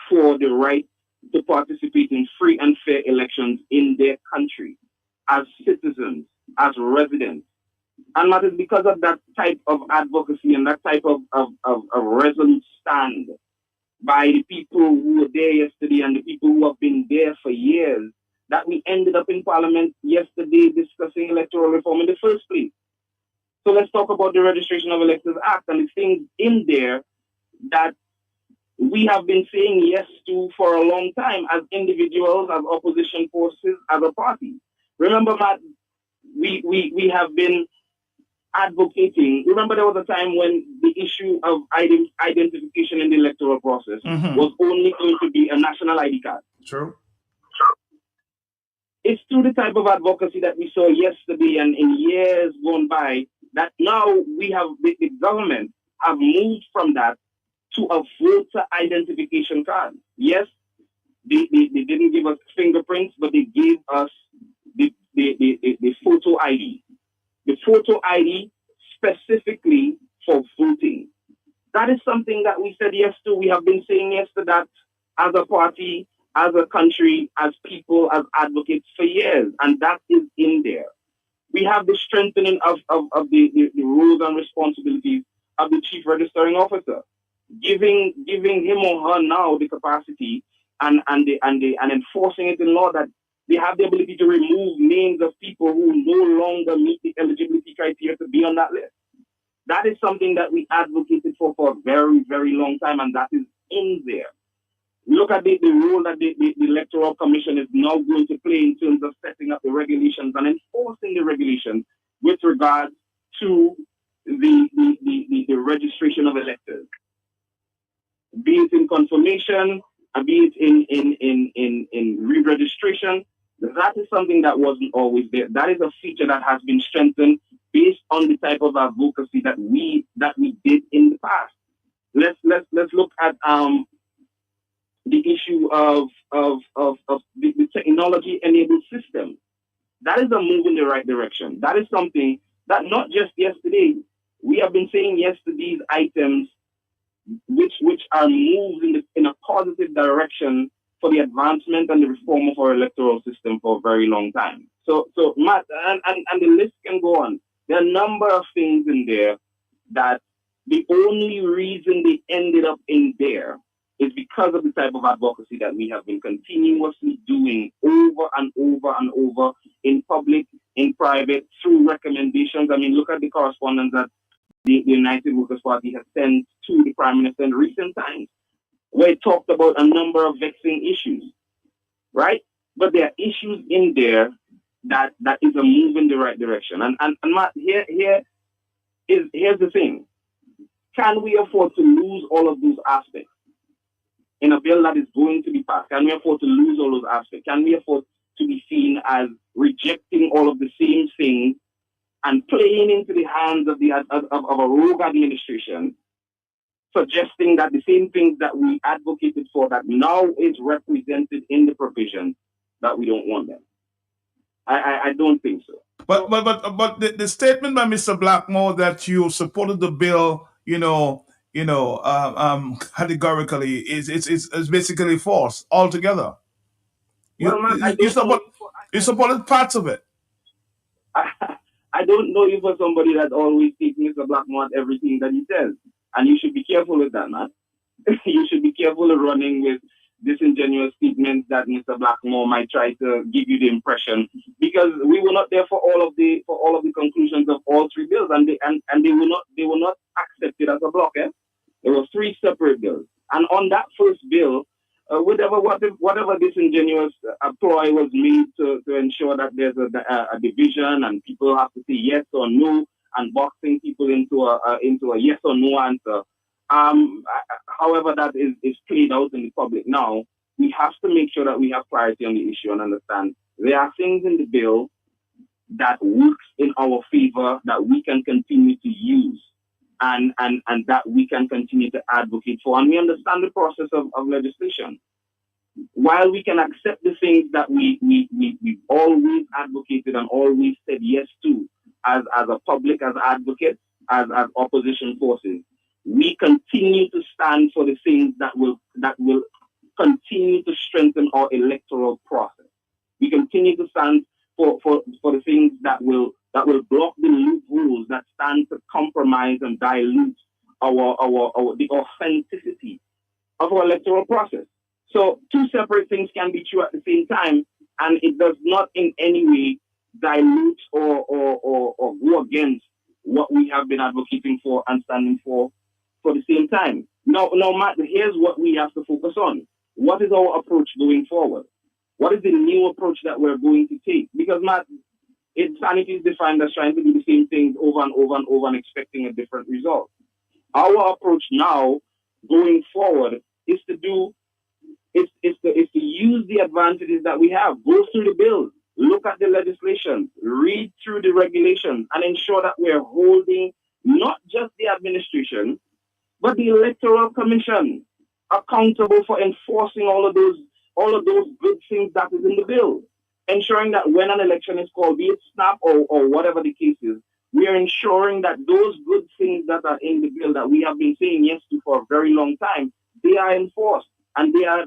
for the right to participate in free and fair elections in their country as citizens, as residents. And that is because of that type of advocacy and that type of resolute stand by the people who were there yesterday and the people who have been there for years that we ended up in Parliament yesterday discussing electoral reform in the first place. So let's talk about the Registration of Electors Act and the things in there that we have been saying yes to for a long time as individuals, as opposition forces, as a party. Remember, Matt, we have been advocating. Remember, there was a time when the issue of identification in the electoral process was only going to be a national ID card. True. It's through the type of advocacy that we saw yesterday and in years gone by that now we have the government have moved from that to a voter identification card. Yes, they didn't give us fingerprints, but they gave us the photo ID. The photo ID specifically for voting. That is something that we said yes to. We have been saying yes to that as a party, as a country, as people, as advocates for years, and that is in there. We have the strengthening of the roles and responsibilities of the chief registering officer, giving him or her now the capacity and enforcing it in law that they have the ability to remove names of people who no longer meet the eligibility criteria to be on that list. That is something that we advocated for a very, very long time, and that is in there. Look at the role that the Electoral Commission is now going to play in terms of setting up the regulations and enforcing the regulations with regard to the registration of electors, be it in confirmation, be it in re-registration. That is something that wasn't always there. That is a feature that has been strengthened based on the type of advocacy that we did in the past. Let's look at the issue of the technology-enabled system. That is a move in the right direction. That is something that not just yesterday, we have been saying yes to these items which are moves in a positive direction for the advancement and the reform of our electoral system for a very long time. So Matt, and the list can go on. There are a number of things in there that the only reason they ended up in there is because of the type of advocacy that we have been continuously doing over and over and over in public, in private, through recommendations. I mean, look at the correspondence that the United Workers' Party has sent to the Prime Minister in recent times, where it talked about a number of vexing issues, right? But there are issues in there that is a move in the right direction. And Matt, here's the thing. Can we afford to lose all of those aspects in a bill that is going to be passed? Can we afford to lose all those aspects? Can we afford to be seen as rejecting all of the same things and playing into the hands of a rogue administration suggesting that the same things that we advocated for that now is represented in the provision, that we don't want them. I don't think so. But the statement by Mr. Blackmore that you supported the bill, categorically is basically false altogether. Well, man, You supported parts of it. I don't know you for somebody that always takes Mr. Blackmore at everything that he says, and you should be careful with that, man. You should be careful of running with disingenuous statements that Mr. Blackmore might try to give you the impression, because we were not there for all of the conclusions of all three bills, and they were not accepted as a block. There were three separate bills, and on that first bill, whatever disingenuous ploy was made to ensure that there's a division and people have to say yes or no, and boxing people into a yes or no answer. However that is played out in the public now, we have to make sure that we have clarity on the issue and understand there are things in the bill that works in our favor that we can continue to use and that we can continue to advocate for. And we understand the process of legislation. While we can accept the things that we've always advocated and always said yes to as a public, as advocates, as opposition forces, we continue to stand for the things that will continue to strengthen our electoral process. We continue to stand for the things that will block the loopholes that stand to compromise and dilute the authenticity of our electoral process. So two separate things can be true at the same time, and it does not in any way dilute or go against what we have been advocating for and standing for the same time. Now, Matt, here's what we have to focus on. What is our approach going forward? What is the new approach that we're going to take? Because, Matt, insanity is defined as trying to do the same things over and over and over and expecting a different result. Our approach now, going forward, is to use the advantages that we have. Go through the bills, look at the legislation, read through the regulations, and ensure that we're holding not just the administration, but the Electoral Commission accountable for enforcing all of those good things that is in the bill. Ensuring that when an election is called, be it snap or whatever the case is, we are ensuring that those good things that are in the bill that we have been saying yes to for a very long time, they are enforced and they are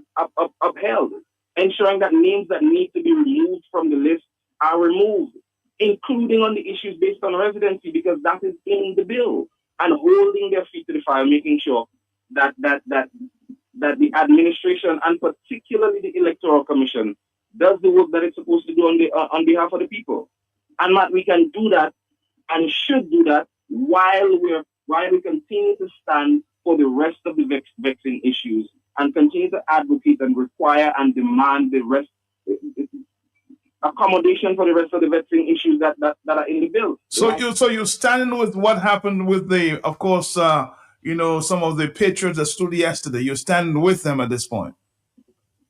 upheld. Ensuring that names that need to be removed from the list are removed, including on the issues based on residency, because that is in the bill, and holding their feet to the fire, making sure that the administration and particularly the Electoral Commission does the work that it's supposed to do on behalf of the people. And Matt, we can do that and should do that while we continue to stand for the rest of the vexing issues and continue to advocate and require and demand the rest accommodation for the rest of the vexing issues that are in the bill. So you're standing with what happened with the, of course, some of the patriots that stood yesterday. You're standing with them at this point.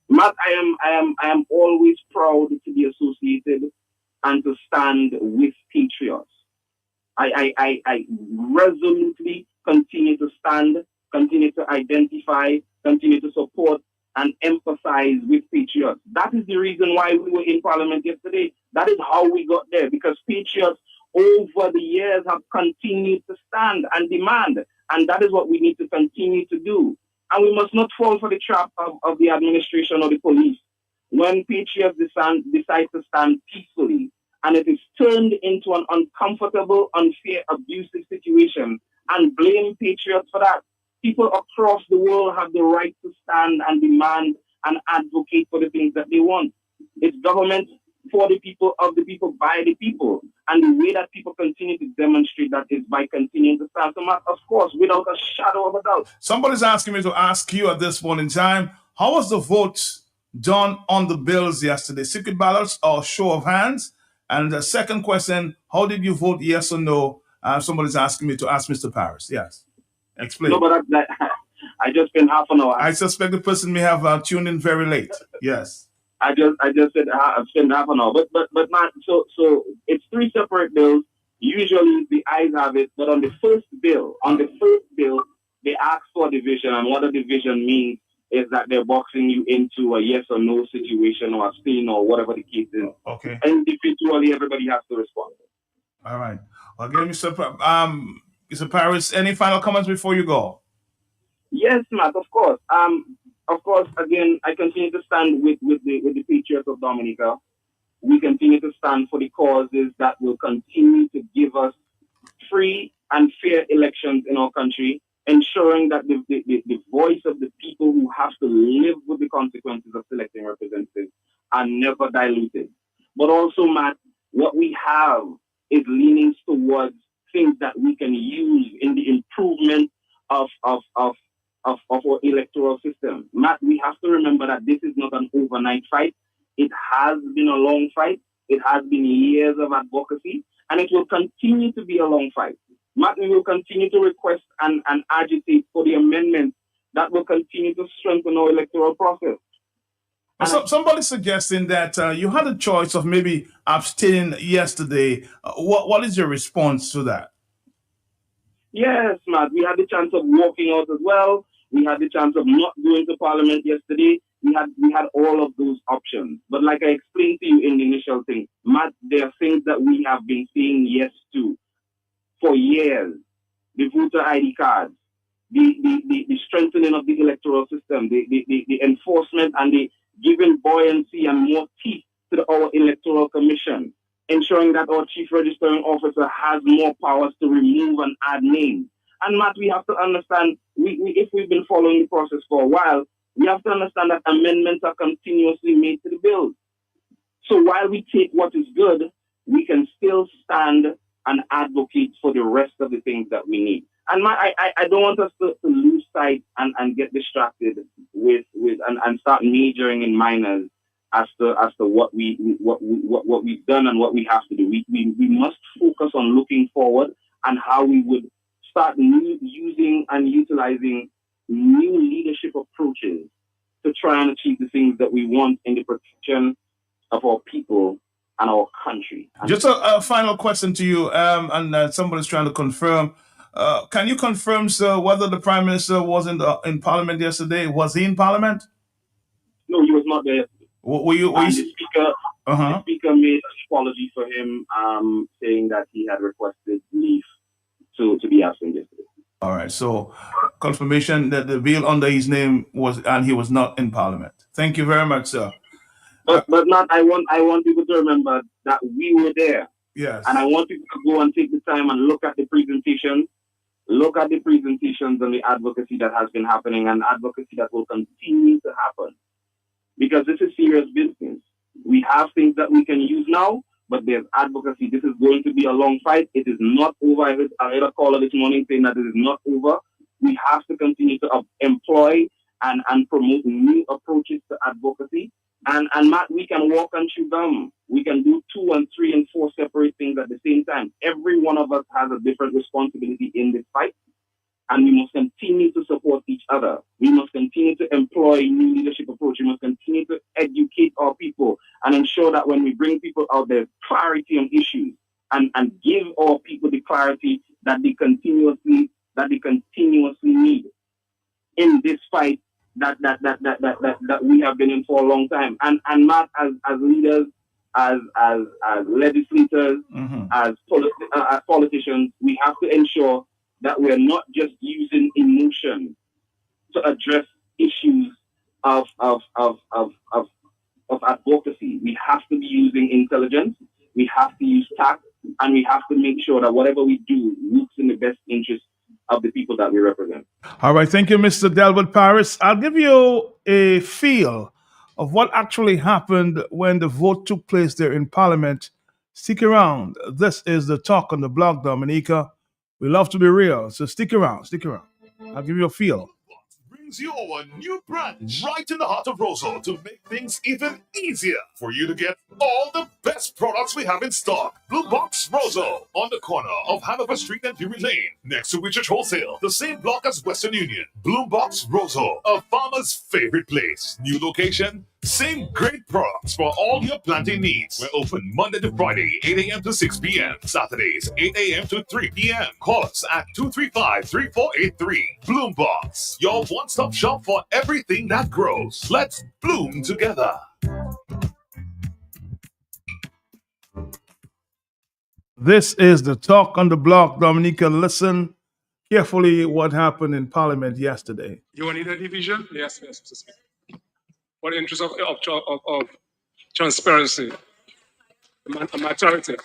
Matt, I am always proud to be associated and to stand with patriots. I resolutely continue to stand, continue to identify, continue to support and empathize with patriots. That is the reason why we were in Parliament yesterday. That is how we got there, because patriots over the years have continued to stand and demand, and that is what we need to continue to do. And we must not fall for the trap of the administration or the police. When patriots decide to stand peacefully, and it is turned into an uncomfortable, unfair, abusive situation, and blame patriots for that. People across the world have the right to stand and demand and advocate for the things that they want. It's government for the people, of the people, by the people. And the way that people continue to demonstrate that is by continuing to stand. So, of course, without a shadow of a doubt. Somebody's asking me to ask you at this point in time, how was the vote done on the bills yesterday? Secret ballots or show of hands? And the second question, how did you vote, yes or no? Somebody's asking me to ask Mr. Paris. Yes. Explain. No, but I just spent half an hour. I suspect the person may have tuned in very late. Yes. I just said I've spent half an hour. But man, so it's three separate bills. Usually the ayes have it, but on the first bill, they ask for division, and what a division means is that they're boxing you into a yes or no situation or a spin or whatever the case is. Okay. Individually, everybody has to respond. All right. Again, Mr. Paris, any final comments before you go? Yes, Matt, of course. Again, I continue to stand with the Patriots of Dominica. We continue to stand for the causes that will continue to give us free and fair elections in our country, ensuring that the voice of the people who have to live with the consequences of selecting representatives are never diluted. But also, Matt, what we have is leanings towards things that we can use in the improvement of our electoral system. Matt, we have to remember that this is not an overnight fight. It has been a long fight. It has been years of advocacy, and it will continue to be a long fight. Matt, we will continue to request and agitate for the amendments that will continue to strengthen our electoral process. Somebody suggesting that you had a choice of maybe abstaining yesterday. What is your response to that? Yes, Matt, we had the chance of walking out as well. We had the chance of not going to Parliament yesterday. We had all of those options. But like I explained to you in the initial thing, Matt, there are things that we have been saying yes to for years. The voter ID cards, the strengthening of the electoral system, the enforcement and the giving buoyancy and more teeth to our electoral commission, ensuring that our chief registering officer has more powers to remove and add names. And Matt, we have to understand, if we've been following the process for a while, we have to understand that amendments are continuously made to the bill. So while we take what is good, we can still stand and advocate for the rest of the things that we need. And I don't want us to lose sight and get distracted with and start majoring in minors as to what we've done and what we have to do. We must focus on looking forward and how we would start using and utilizing new leadership approaches to try and achieve the things that we want in the protection of our people and our country. Just a final question to you, and somebody's trying to confirm. Can you confirm, sir, whether the Prime Minister was in Parliament yesterday? Was he in Parliament? No, he was not there. The Speaker made an apology for him, saying that he had requested leave to be absent yesterday. All right, so confirmation that the bill under his name and he was not in Parliament. Thank you very much, sir. But Matt, I want people to remember that we were there. Yes. And I want people to go and take the time and look at the presentations and the advocacy that has been happening and advocacy that will continue to happen. Because this is serious business. We have things that we can use now, but there's advocacy. This is going to be a long fight. It is not over. I heard a caller this morning saying that it is not over. We have to continue to employ and promote new approaches to advocacy. And Matt, we can walk and chew gum. We can do 2 and 3 and 4 separate things at the same time. Every one of us has a different responsibility in this fight. And we must continue to support each other. We must continue to employ new leadership approach. We must continue to educate our people and ensure that when we bring people out, there's clarity on issues and give our people the clarity that they continuously need in this fight that we have been in for a long time. And Matt, as leaders, as legislators, as politicians, we have to ensure that we're not just using emotion to address issues of advocacy. We have to be using intelligence, we have to use tact, and we have to make sure that whatever we do looks in the best interest of the people that we represent. All right, thank you, Mr. Delbert Paris. I'll give you a feel of what actually happened when the vote took place there in Parliament. Stick around. This is the Talk on the Block, Dominica. We love to be real, so stick around. I'll give you a feel. Brings you a new branch right in the heart of Rosal to make things even easier for you to get all the best products we have in stock. Blue Box Rosal on the corner of Hanover Street and Dewey Lane, next to Richard Wholesale, the same block as Western Union. Blue Box Rosal, a farmer's favorite place. New location, Same great products for all your planting needs. We're open Monday to Friday, 8 a.m. to 6 p.m. Saturdays, 8 a.m. to 3 p.m. Call us at 235-3483. Bloombox, your one-stop shop for everything that grows. Let's bloom together. This is the talk on the block. Dominica, listen carefully what happened in Parliament yesterday. You want need a division? Yes, yes, Mr. Speaker. For the interest of transparency, maturity.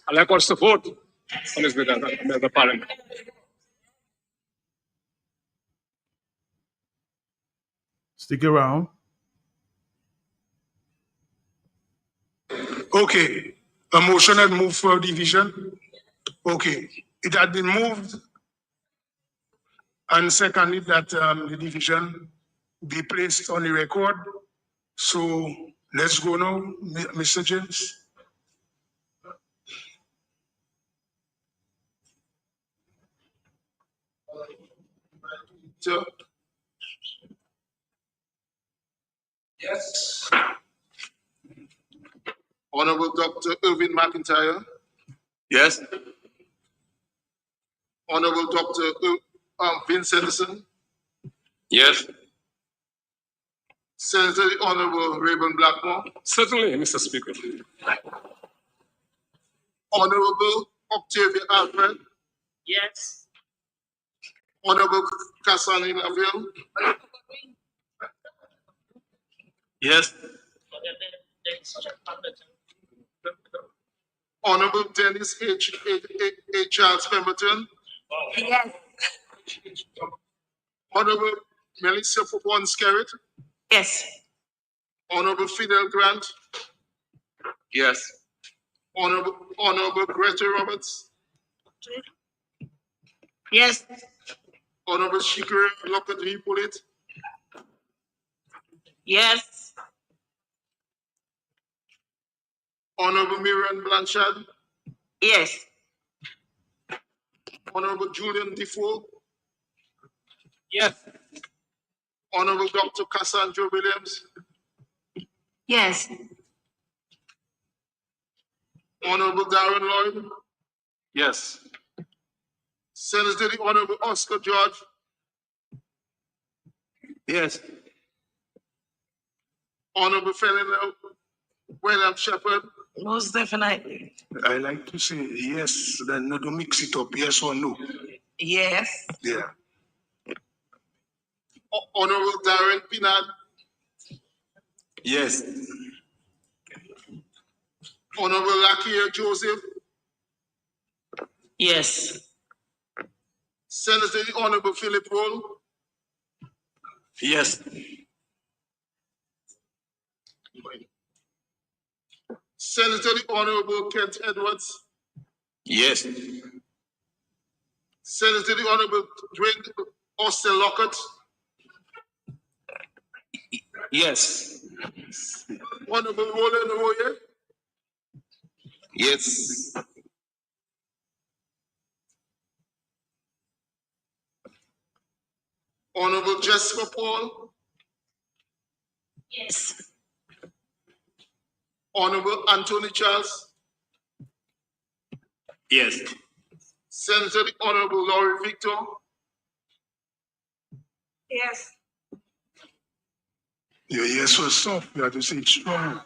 I like us to vote on this bill as the Parliament. Stick around. Okay. A motion had moved for division. Okay. It had been moved. And secondly, that the division be placed on the record. So let's go now, Mr. James. So, yes. Honorable Dr. Irvin McIntyre. Yes. Honorable Dr. Vince Henderson. Yes. Senator Honorable Rayburn Blackmore. Certainly, Mr. Speaker. Honorable Octavia Alfred. Yes. Honorable Cassandra Laville. Yes. Honorable Dennis H. Charles Pemberton. Yes. Honorable Melissa Fopon Skerrit. Yes. Honorable Fidel Grant. Yes. Honorable Greta Roberts. Yes. Honorable Shikara Lockett Hippolyte. Yes. Honorable Miriam Blanchard. Yes. Honorable Julian Defoe. Yes. Honorable Dr. Cassandra Williams. Yes. Honorable Darren Lloyd. Yes. Senator the Honorable Oscar George. Yes. Honorable Fellow William Shepherd. Most definitely. I like to say yes, then not to mix it up, yes or no. Yes. Yeah. Honorable Darren Pinard. Yes. Honorable Lakia Joseph. Yes. Senator the Honorable Philip Roll. Yes. Senator the Honorable Kent Edwards. Yes. Senator the Honorable Dwayne Austin Lockett. Yes. Honorable Roland Royer. Yes. Honorable Jessica Paul. Yes. Honorable Anthony Charles. Yes. Senator the Honorable Laurie Victor. Yes. Your yes was soft, you have to say it strong.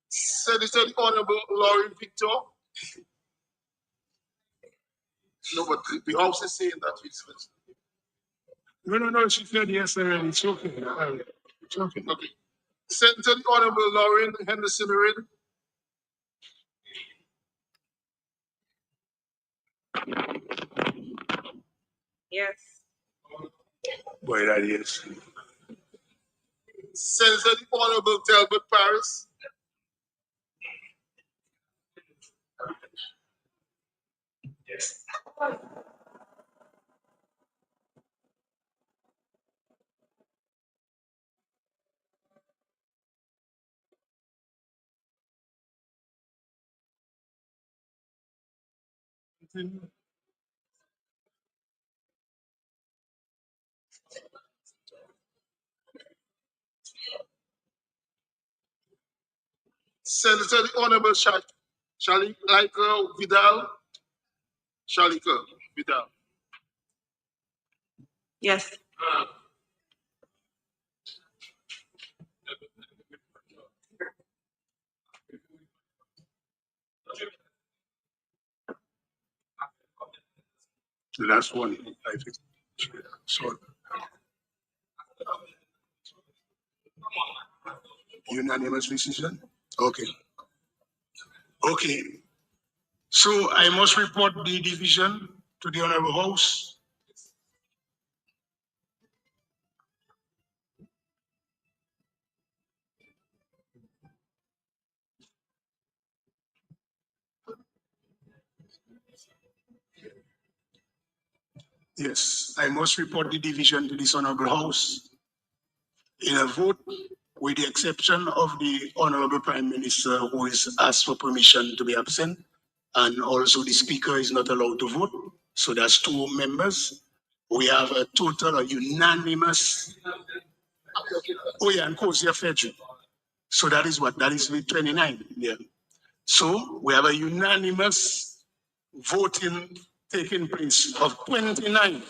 Senator the Honorable Laurie Victor. No, but the House is saying that it's No, she said yes already. It's okay. It's okay. okay. Senator the Honorable Lauren Henderson Reid. Yes. Boy, that is. Senator the Honorable Delbert Paris. Yes. Senator, the Honorable Vidal. Shalika Vidal. Yes. The last one, I think. So, unanimous decision? Okay. Okay. So I must report the division to the Honorable House. Yes, I must report the division to this Honorable House. In a vote, with the exception of the Honorable Prime Minister, who is asked for permission to be absent, and also the Speaker is not allowed to vote. So that's 2 members. We have a total of unanimous. Oh yeah, and Kosia Fedri. So that is what? That is with 29. Yeah. So we have a unanimous voting taking place of 29.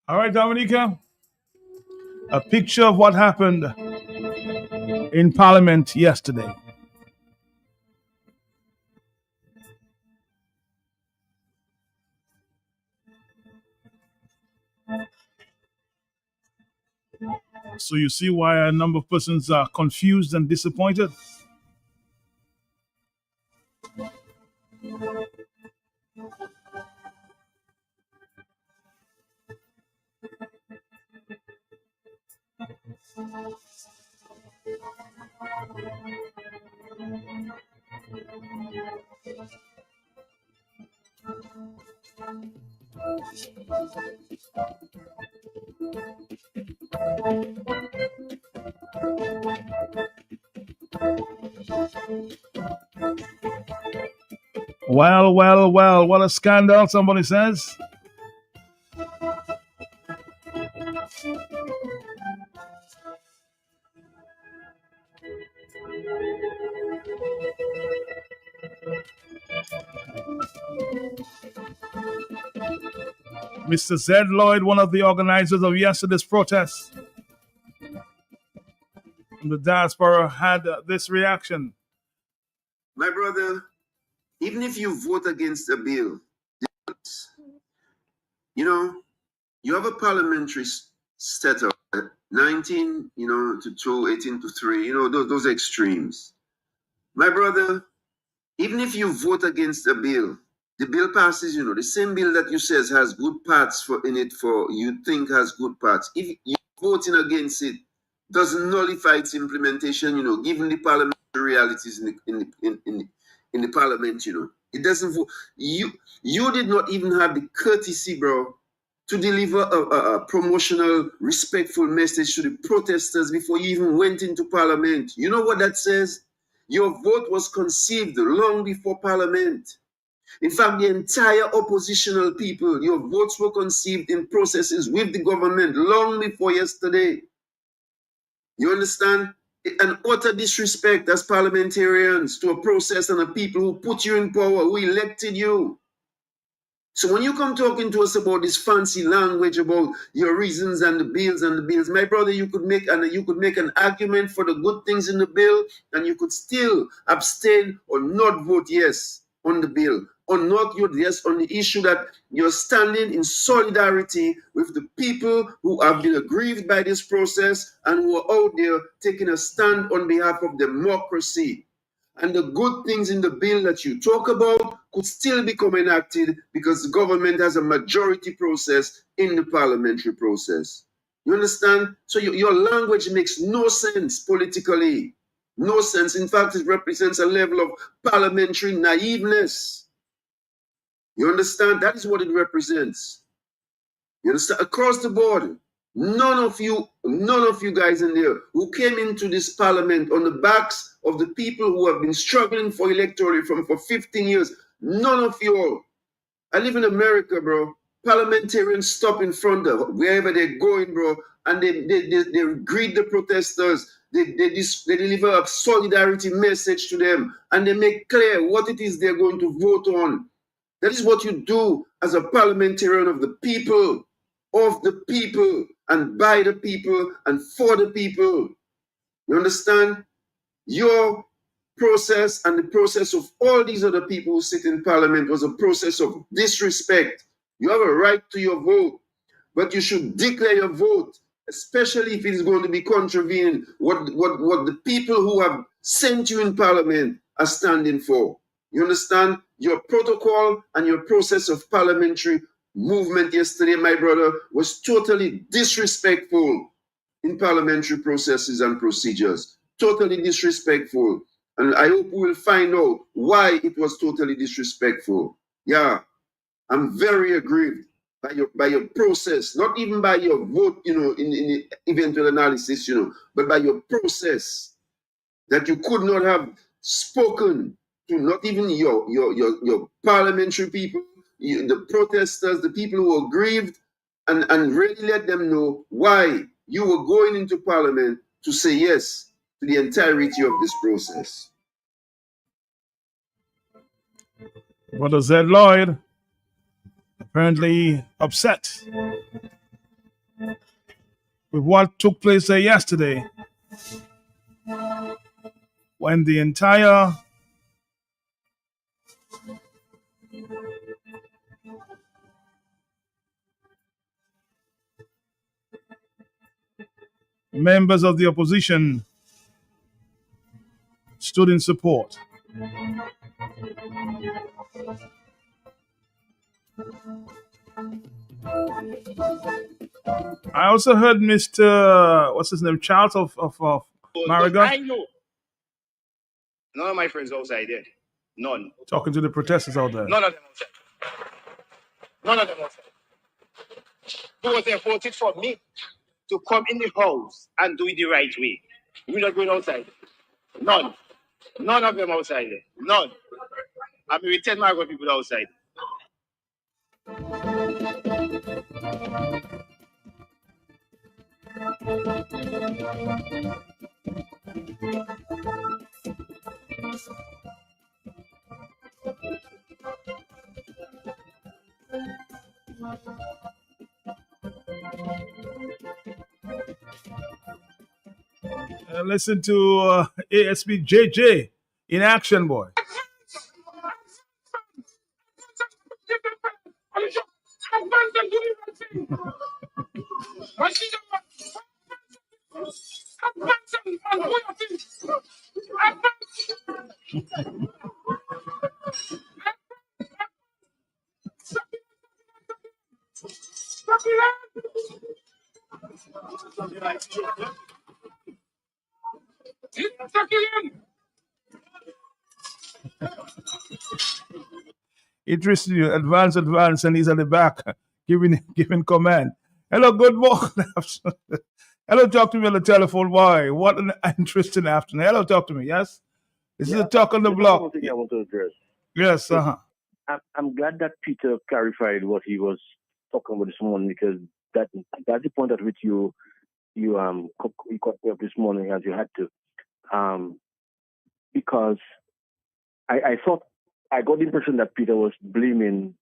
All right, Dominica. A picture of what happened in Parliament yesterday. So you see why a number of persons are confused and disappointed. Well, well, well, what a scandal, somebody says. Mr. Zed Lloyd, one of the organizers of yesterday's protest from the diaspora, had this reaction. My brother, even if you vote against a bill, you know, you have a parliamentary setup, 19, to 2, 18 to 3, those extremes. My brother, even if you vote against a bill, the bill passes, the same bill that you says has good parts in it for you think has good parts. If you're voting against it, doesn't nullify its implementation, given the parliamentary realities in the parliament, It doesn't vote. You did not even have the courtesy, bro, to deliver a promotional, respectful message to the protesters before you even went into parliament. You know what that says? Your vote was conceived long before parliament. In fact, the entire oppositional people, your votes were conceived in processes with the government long before yesterday. You understand? An utter disrespect as parliamentarians to a process and a people who put you in power, who elected you. So when you come talking to us about this fancy language about your reasons and the bills, my brother, you could make an argument for the good things in the bill, and you could still abstain or not vote yes on the bill, or not vote yes on the issue that you're standing in solidarity with the people who have been aggrieved by this process and who are out there taking a stand on behalf of democracy. And the good things in the bill that you talk about could still become enacted because the government has a majority process in the parliamentary process. You understand? So your language makes no sense politically. No sense. In fact, it represents a level of parliamentary naiveness. You understand? That is what it represents. You understand? Across the board. None of you guys in there who came into this parliament on the backs of the people who have been struggling for electorally for 15 years. None of you all. I live in America, bro. Parliamentarians stop in front of wherever they're going, bro, and they greet the protesters. They deliver a solidarity message to them, and they make clear what it is they're going to vote on. That is what you do as a parliamentarian of the people, and by the people, and for the people. You understand? Your process and the process of all these other people who sit in parliament was a process of disrespect. You have a right to your vote, but you should declare your vote, especially if it is going to be contravening what the people who have sent you in parliament are standing for. You understand? Your protocol and your process of parliamentary movement yesterday, my brother, was totally disrespectful in parliamentary processes and procedures. Totally disrespectful. And I hope we will find out why it was totally disrespectful. Yeah, I'm very aggrieved by your process, not even by your vote, in the eventual analysis, but by your process that you could not have spoken to not even your parliamentary people, the protesters, the people who were aggrieved, and really let them know why you were going into parliament to say yes to the entirety of this process. Brother Zed Lloyd apparently upset with what took place there yesterday when the entire members of the opposition stood in support. I also heard Mr. What's his name, Charles of Mariga. I know. None of my friends outside there. None. Talking to the protesters out there. None of them outside. None of them outside. Who was there voted for me to come in the house and do it the right way. We're not going outside. None. None of them outside there. None. I mean, we 10 Margot people outside. Listen to ASP JJ in action, boy. Interesting, advance, and he's at the back giving command. Hello, good morning. Hello, talk to me on the telephone. Why? What an interesting afternoon. Hello, talk to me. Yes, this is a talk on the block. One thing I want to address. Yes, I'm glad that Peter clarified what he was talking about this morning, because that's the point at which you got me up this morning as you had to, because I thought I got the impression that Peter was blaming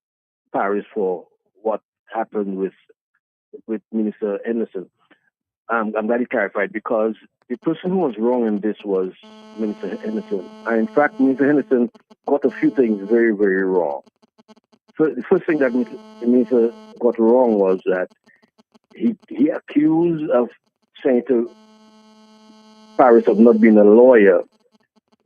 Paris for what happened with Minister Henderson. I'm glad he clarified, because the person who was wrong in this was Minister Henderson. And in fact, Minister Henderson got a few things very, very wrong. So the first thing that Minister got wrong was that he accused of Senator Paris of not being a lawyer.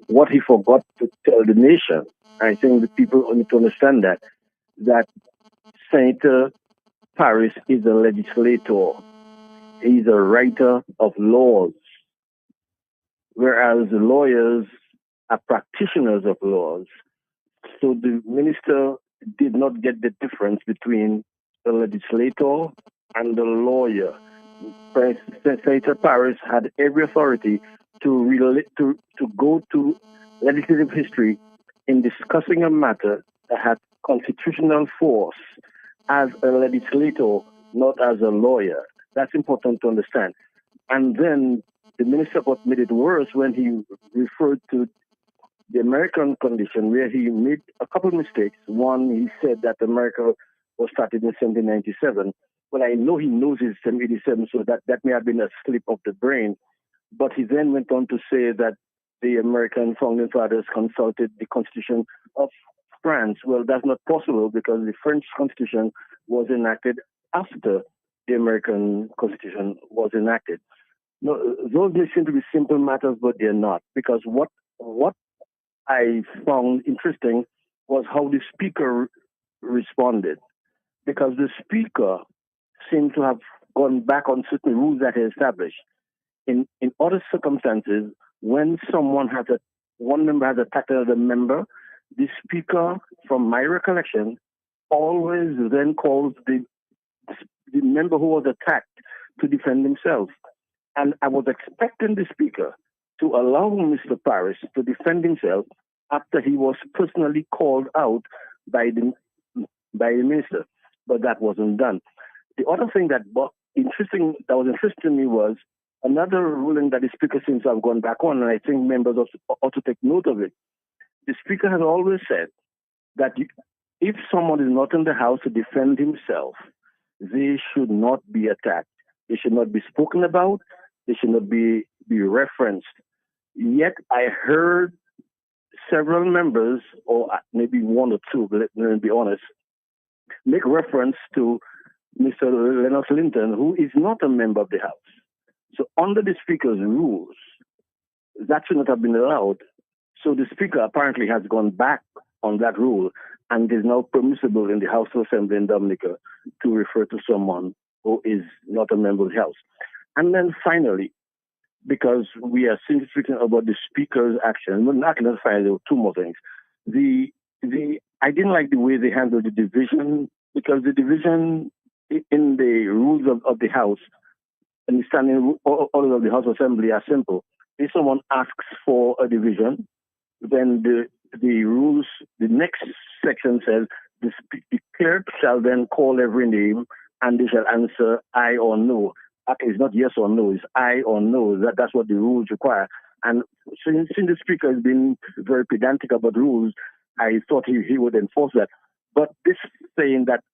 What he forgot to tell the nation, I think the people need to understand that Senator Paris is a legislator. He's a writer of laws, whereas the lawyers are practitioners of laws. So the minister did not get the difference between the legislator and the lawyer. Senator Paris had every authority to go to legislative history in discussing a matter that had constitutional force as a legislator, not as a lawyer. That's important to understand. And then the minister made it worse when he referred to the American condition, where he made a couple of mistakes. One, he said that America was started in 1797. Well, I know he knows it's 1787, so that may have been a slip of the brain. But he then went on to say that the American founding fathers consulted the Constitution of France. Well, that's not possible because the French Constitution was enacted after the American Constitution was enacted. No, those may seem to be simple matters, but they're not, because what I found interesting was how the speaker responded, because the speaker seemed to have gone back on certain rules that he established. In other circumstances, when one member has attacked another member, the speaker, from my recollection, always then calls the member who was attacked to defend himself. And I was expecting the speaker to allow Mr. Paris to defend himself after he was personally called out by the minister, but that wasn't done. The other thing that was interesting to me was another ruling that the speaker seems to have gone back on, and I think members ought to take note of it. The speaker has always said that if someone is not in the house to defend himself, they should not be attacked. They should not be spoken about. They should not be referenced. Yet I heard several members, or maybe one or two, let me be honest, make reference to Mr. Lennox Linton, who is not a member of the House. So under the Speaker's rules, that should not have been allowed. So the Speaker apparently has gone back on that rule, and it is now permissible in the House of Assembly in Dominica to refer to someone who is not a member of the House. And then finally, because we are simply speaking about the Speaker's action, finally, there were two more things. I didn't like the way they handled the division, because the division in the rules of the House and the standing orders of the House Assembly are simple. If someone asks for a division, then the rules, the next section says, the clerk shall then call every name and they shall answer aye or no. Actually, it's not yes or no, it's aye or no. That's what the rules require. And since the Speaker has been very pedantic about rules, I thought he would enforce that. But this saying that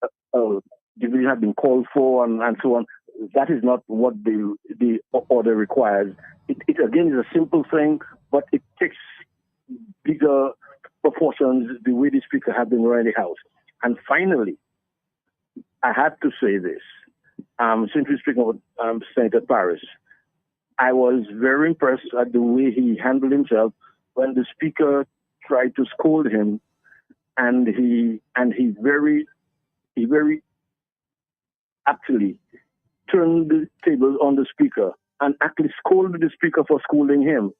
division has been called for and so on, that is not what the order requires. It again is a simple thing, but it takes bigger proportions the way the Speaker has been running the House. And finally, I had to say this. Since we're speaking of Senator Paris, I was very impressed at the way he handled himself when the Speaker tried to scold him, and he very actually turned the tables on the Speaker and actually scolded the Speaker for scolding him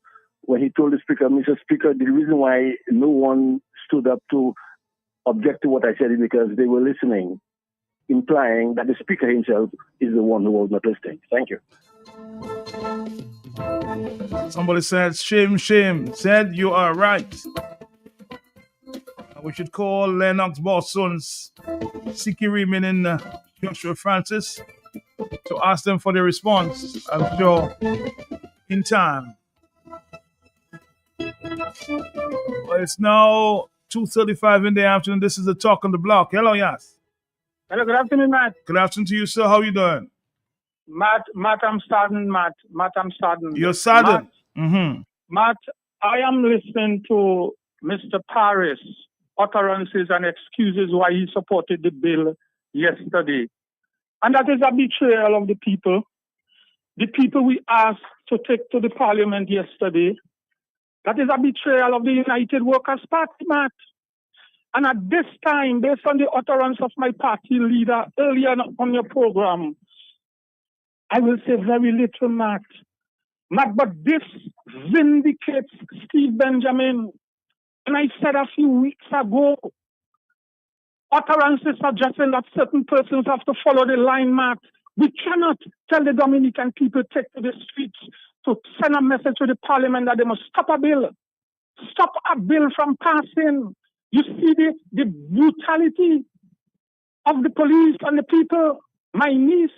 when he told the Speaker, Mr. Speaker, the reason why no one stood up to object to what I said is because they were listening, implying that the Speaker himself is the one who was not listening. Thank you. Somebody said, shame, shame. Said, you are right. We should call Lennox Boston's Sikiri, meaning Joshua Francis, to ask them for the response. I'm sure in time. Well, it's now 2:35 in the afternoon. This is the Talk on the Block. Hello, yes. Hello, good afternoon, Matt. Good afternoon to you, sir. How are you doing? Matt, I'm saddened, Matt. I'm saddened. You're saddened? Mm-hmm. Matt, I am listening to Mr. Paris' utterances and excuses why he supported the bill yesterday. And that is a betrayal of the people. The people we asked to take to the parliament yesterday. That is a betrayal of the United Workers' Party, Matt. And at this time, based on the utterance of my party leader earlier on your program, I will say very little, Matt. Matt, but this vindicates Steve Benjamin. And I said a few weeks ago, utterances suggesting that certain persons have to follow the line, Matt. We cannot tell the Dominican people take to the streets to send a message to the parliament that they must stop a bill from passing. You see the brutality of the police and the people. My niece,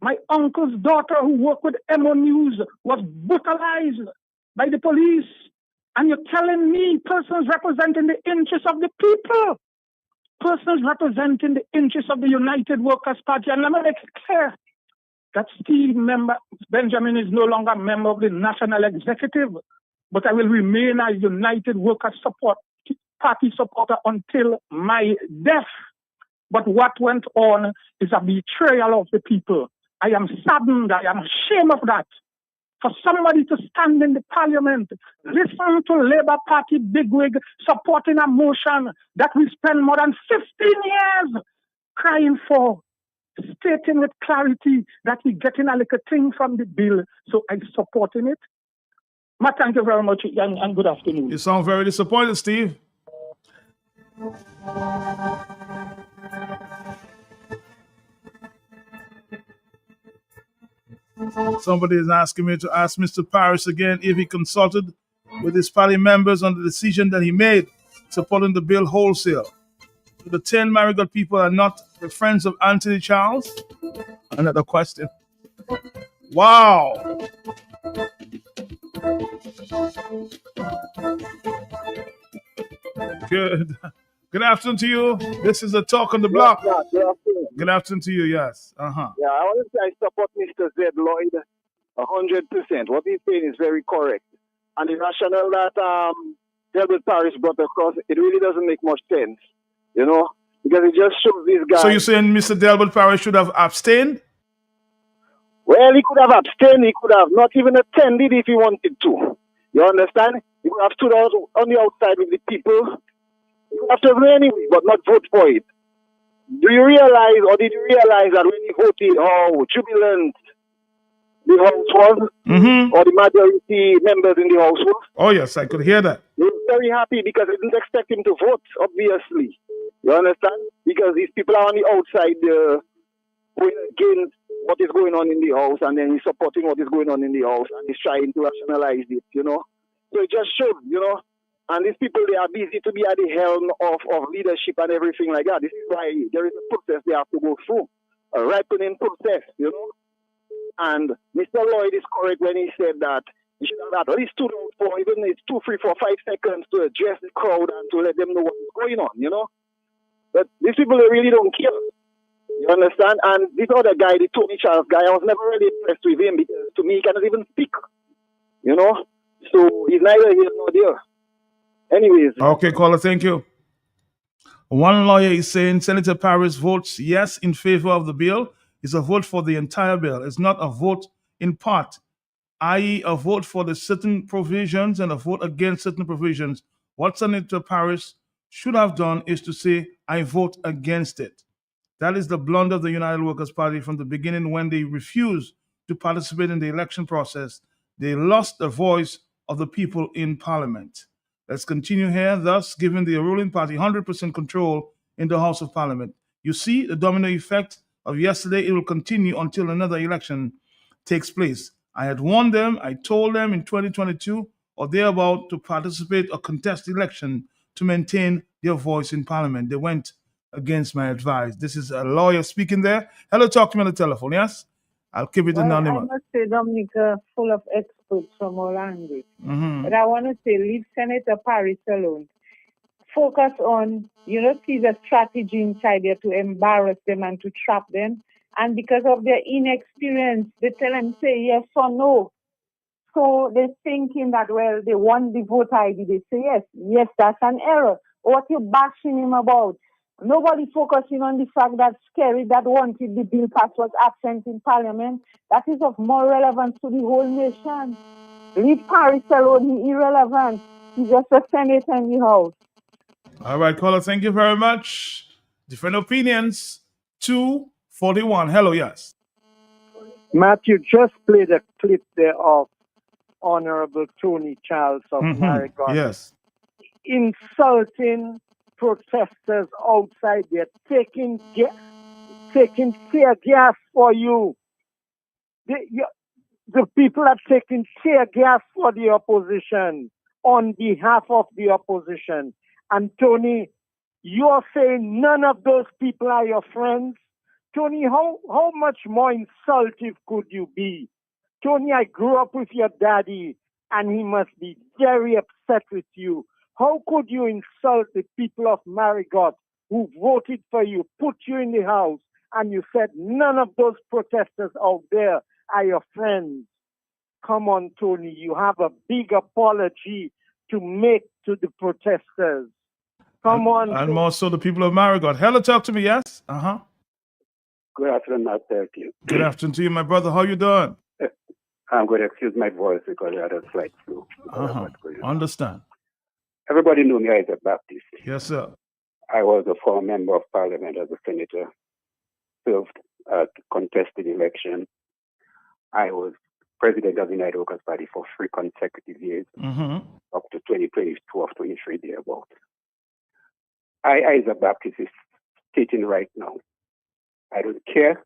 my uncle's daughter who worked with MO News was brutalized by the police. And you're telling me persons representing the interests of the people, persons representing the interests of the United Workers' Party. And let me make it clear that Steve Benjamin is no longer a member of the National Executive, but I will remain a United Workers' Party supporter until my death. But what went on is a betrayal of the people. I am saddened, I am ashamed of that. For somebody to stand in the parliament, listen to Labour Party bigwig supporting a motion that we spent more than 15 years crying for, stating with clarity that we're getting a little thing from the bill. So I'm supporting it. Thank you very much and good afternoon. You sound very disappointed, Steve. Somebody is asking me to ask Mr. Paris again if he consulted with his party members on the decision that he made supporting the bill wholesale. The 10 Marigold people are not the friends of Anthony Charles? Another question. Wow. Good afternoon to you. This is the Talk on the Block. Good afternoon. Good afternoon to you, yes. Yeah, I want to say I support Mr. Z. Lloyd 100%. What he's saying is very correct. And the rationale that Delbert Paris brought across, it really doesn't make much sense, you know, because it just shows these guys. So you're saying Mr. Delbert Paris should have abstained? Well, he could have abstained. He could have not even attended if he wanted to. You understand? He could have stood out on the outside with the people. He could have done anyway, but not vote for it. Do you realize, or did you realize that when he voted, how jubilant the House was, or the majority members in the House was? Oh, yes, I could hear that. They were very happy because they didn't expect him to vote, obviously. You understand? Because these people are on the outside going against what is going on in the House, and then he's supporting what is going on in the House, and he's trying to rationalize it, you know? So it just shows, you know? And these people, they are busy to be at the helm of leadership and everything like that. This is why there is a process they have to go through, a ripening process, you know? And Mr. Lloyd is correct when he said that he should have at least stood out for even 2, 3, 4, 5 seconds to address the crowd and to let them know what is going on, you know? But these people, they really don't care. You understand? And this other guy, the Tony Charles guy, I was never really impressed with him because to me, he cannot even speak, you know? So he's neither here nor there. Anyways. Okay, caller, thank you. One lawyer is saying Senator Paris votes yes in favor of the bill. It's a vote for the entire bill. It's not a vote in part, i.e. a vote for the certain provisions and a vote against certain provisions. What Senator Paris should have done is to say, I vote against it. That is the blunder of the United Workers' Party from the beginning when they refused to participate in the election process. They lost the voice of the people in Parliament. Let's continue here, thus giving the ruling party 100% control in the House of Parliament. You see the domino effect of yesterday. It will continue until another election takes place. I had warned them, I told them in 2022 or thereabout to participate or contest the election to maintain their voice in Parliament. They went against my advice. This is a lawyer speaking there. Hello, talk to me on the telephone, yes? I'll keep it anonymous. I must say, Dominica, full of experts from all angles. But I want to say, leave Senator Paris alone. Focus on, see the strategy inside there to embarrass them and to trap them. And because of their inexperience, they tell them, say yes or no. So they're thinking that, well, they want the vote ID. They say yes. Yes, that's an error. What you bashing him about? Nobody focusing on the fact that Scary that wanted the bill passed was absent in Parliament. That is of more relevance to the whole nation. Leave Paris alone. He's irrelevant. He's just a senator in the House. All right, caller, thank you very much. Different opinions. 241. Hello, yes. Matthew just played a clip there of Honorable Tony Charles of Marigold. Yes. Insulting protesters outside there, taking tear gas for you. The people are taking tear gas for the opposition on behalf of the opposition. And Tony, you're saying none of those people are your friends? Tony, how much more insultive could you be? Tony, I grew up with your daddy, and he must be very upset with you. How could you insult the people of Marigot who voted for you, put you in the house, and you said none of those protesters out there are your friends? Come on, Tony, you have a big apology to make to the protesters. Come on. And more so the people of Marigot. Hello, talk to me, yes? Good afternoon, Matt. Thank you. Good afternoon to you, my brother. How you doing? I'm going to excuse my voice because I had a slight flu. Understand. Everybody knew me as a Baptist. Yes, sir. I was a former member of parliament as a senator, served at contested election. I was president of the United Workers' Party for 3 consecutive years, up to 2022 or 23 thereabout. I, as a Baptist, is stating right now, I don't care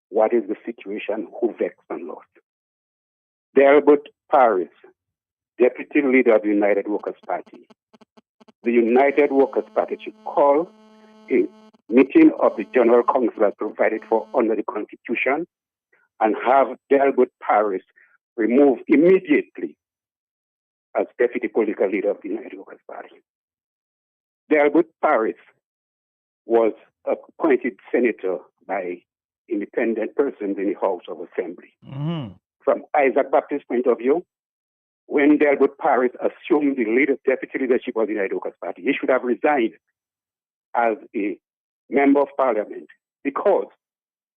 what is the situation, who vexed and lost. Delbert Paris, deputy leader of the United Workers' Party. The United Workers' Party should call a meeting of the General Council as provided for under the Constitution and have Delbert Paris removed immediately as deputy political leader of the United Workers' Party. Delbert Paris was appointed senator by independent persons in the House of Assembly. From Isaac Baptist's point of view, when Delbert Paris assumed the deputy leadership of the United Workers' Party, he should have resigned as a member of parliament because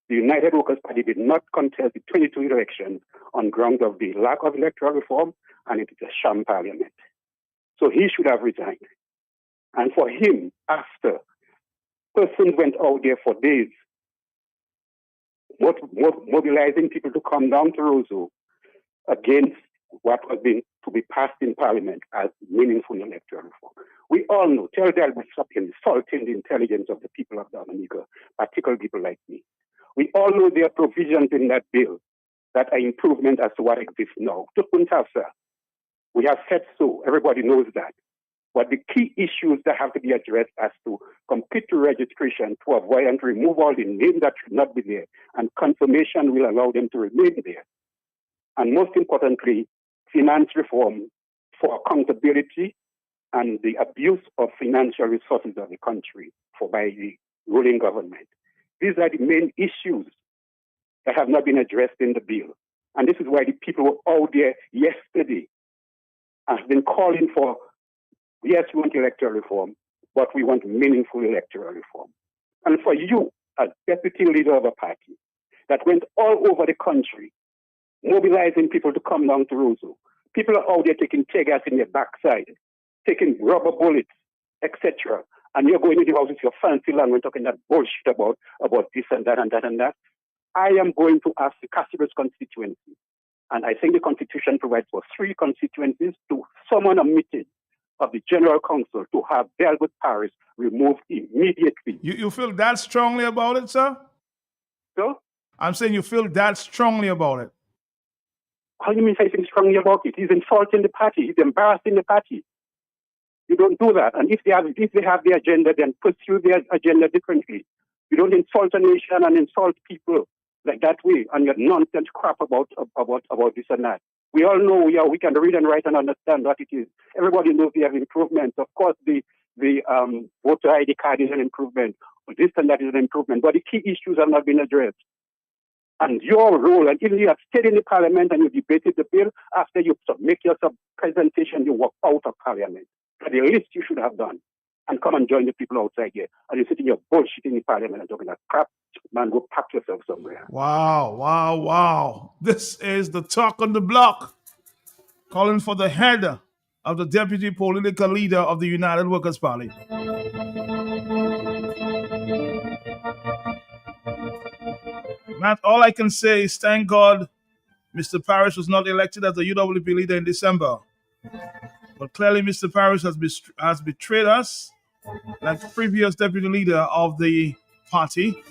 the United Workers' Party did not contest the 22 elections on grounds of the lack of electoral reform, and it is a sham parliament. So he should have resigned. And for him, after persons went out there for days, mobilizing people to come down to Roseau against what was being to be passed in Parliament as meaningful electoral reform. We all know, tell Delbert stop insulting the intelligence of the people of Dominica, particularly people like me. We all know there are provisions in that bill that are improvement as to what exists now. We have said so, everybody knows that. But the key issues that have to be addressed as to computer registration to avoid and to remove all the names that should not be there, and confirmation will allow them to remain there. And most importantly, finance reform for accountability and the abuse of financial resources of the country by the ruling government. These are the main issues that have not been addressed in the bill. And this is why the people were out there yesterday and have been calling for, yes, we want electoral reform, but we want meaningful electoral reform. And for you, as deputy leader of a party that went all over the country, mobilizing people to come down to Roseau, people are out there taking tear gas in their backside, taking rubber bullets, etc. And you're going into the house with your fancy language talking that bullshit about this and that and that and that. I am going to ask the Cassius constituency, and I think the Constitution provides for 3 constituencies to summon a meeting of the General Council to have Delbert Paris removed immediately. You feel that strongly about it, sir? So? I'm saying you feel that strongly about it. How do you mean I think strongly about it? He's insulting the party. He's embarrassing the party. You don't do that. And if they have the agenda, then pursue their agenda differently. You don't insult a nation and insult people like that way, and your nonsense crap about this and that. We all know we can read and write and understand what it is. Everybody knows we have improvements. Of course, the voter ID card is an improvement. This and that is an improvement. But the key issues have not been addressed. And your role, and even you have stayed in the parliament and you debated the bill, after you make your presentation, you walk out of parliament. That's the least you should have done. And come and join the people outside here. And you sit in your bullshit in the parliament and talking that crap. Man, go pack yourself somewhere. Wow. This is the talk on the block, calling for the head of the deputy political leader of the United Workers' Party. Matt, all I can say is thank God Mr. Parrish was not elected as the UWP leader in December. But clearly Mr. Parrish has betrayed us like the previous deputy leader of the party.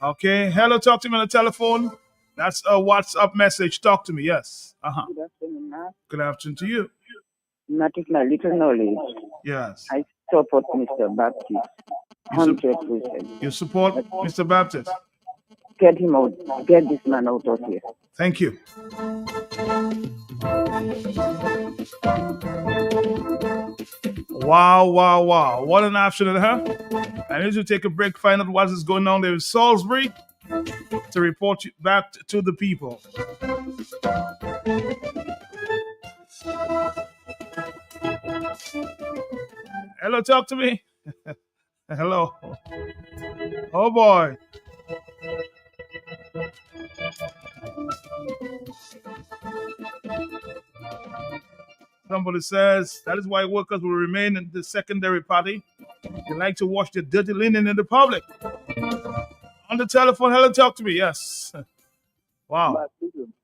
Okay, hello, talk to me on the telephone. That's a WhatsApp message. Talk to me, yes. Good afternoon, Mark. Good afternoon to you. Not with my little knowledge. Yes. I support Mr. Baptist 100%. You support Mr. Baptist? Get him out. Get this man out of here. Thank you. Wow. What an afternoon, huh? I need to take a break, find out what is going on there in Salsbury to report you back to the people. Hello, talk to me. Hello. Oh boy. Somebody says that is why workers will remain in the secondary party. They like to wash their dirty linen in the public. On the telephone, hello, talk to me. Yes. Wow.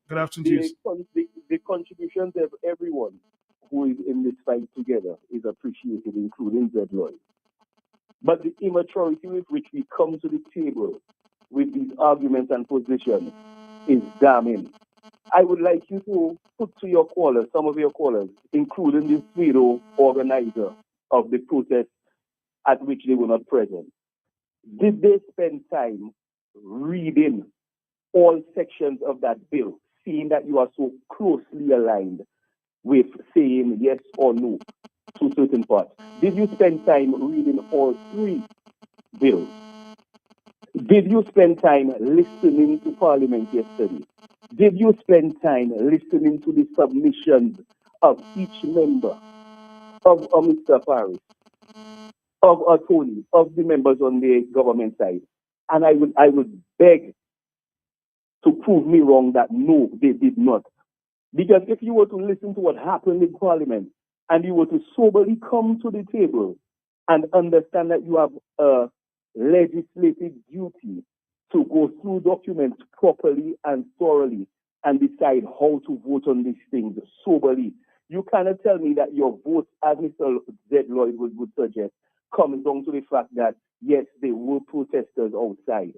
Good afternoon to you. The contributions of everyone who is in this fight together is appreciated, including Zed Lloyd. But the immaturity with which we come to the table with these arguments and positions is damning. I would like you to put to your callers, some of your callers, including the pseudo organizer of the protest at which they were not present. Did they spend time reading all sections of that bill, seeing that you are so closely aligned with saying yes or no to certain parts? Did you spend time reading all three bills? Did you spend time listening to Parliament yesterday? Did you spend time listening to the submissions of each member, of Mr. Paris, of Tony, of the members on the government side? And I would beg to prove me wrong that no, they did not. Because if you were to listen to what happened in Parliament and you were to soberly come to the table and understand that you have a legislative duty to go through documents properly and thoroughly and decide how to vote on these things soberly, you cannot tell me that your vote, as Mr. Zed Lloyd would suggest, comes down to the fact that, yes, there were protesters outside.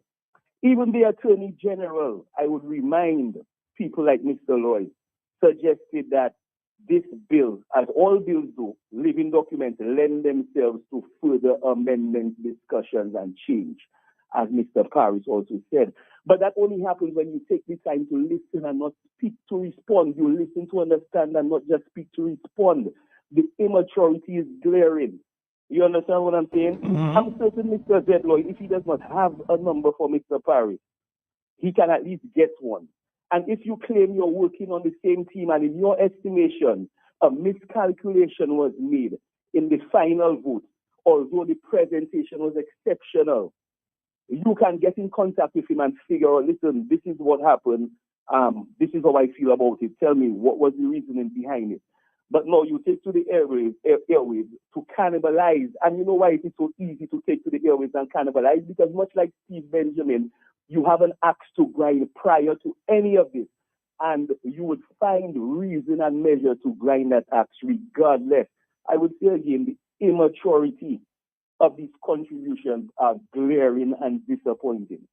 Even the Attorney General, I would remind people like Mr. Lloyd, suggested that this bill, as all bills do, living documents lend themselves to further amendments, discussions, and change, as Mr. Paris also said. But that only happens when you take the time to listen and not speak to respond. You listen to understand and not just speak to respond. The immaturity is glaring. You understand what I'm saying? Mm-hmm. I'm certain Mr. Zed Lloyd, if he does not have a number for Mr. Paris, he can at least get one. And if you claim you're working on the same team and in your estimation, a miscalculation was made in the final vote, although the presentation was exceptional, you can get in contact with him and figure out, listen, this is what happened. This is how I feel about it. Tell me, what was the reasoning behind it? But no, you take to the airwaves to cannibalize. And you know why it is so easy to take to the airwaves and cannibalize? Because much like Steve Benjamin, you have an axe to grind prior to any of this. And you would find reason and measure to grind that axe regardless. I would say again, the immaturity of these contributions are glaring and disappointing.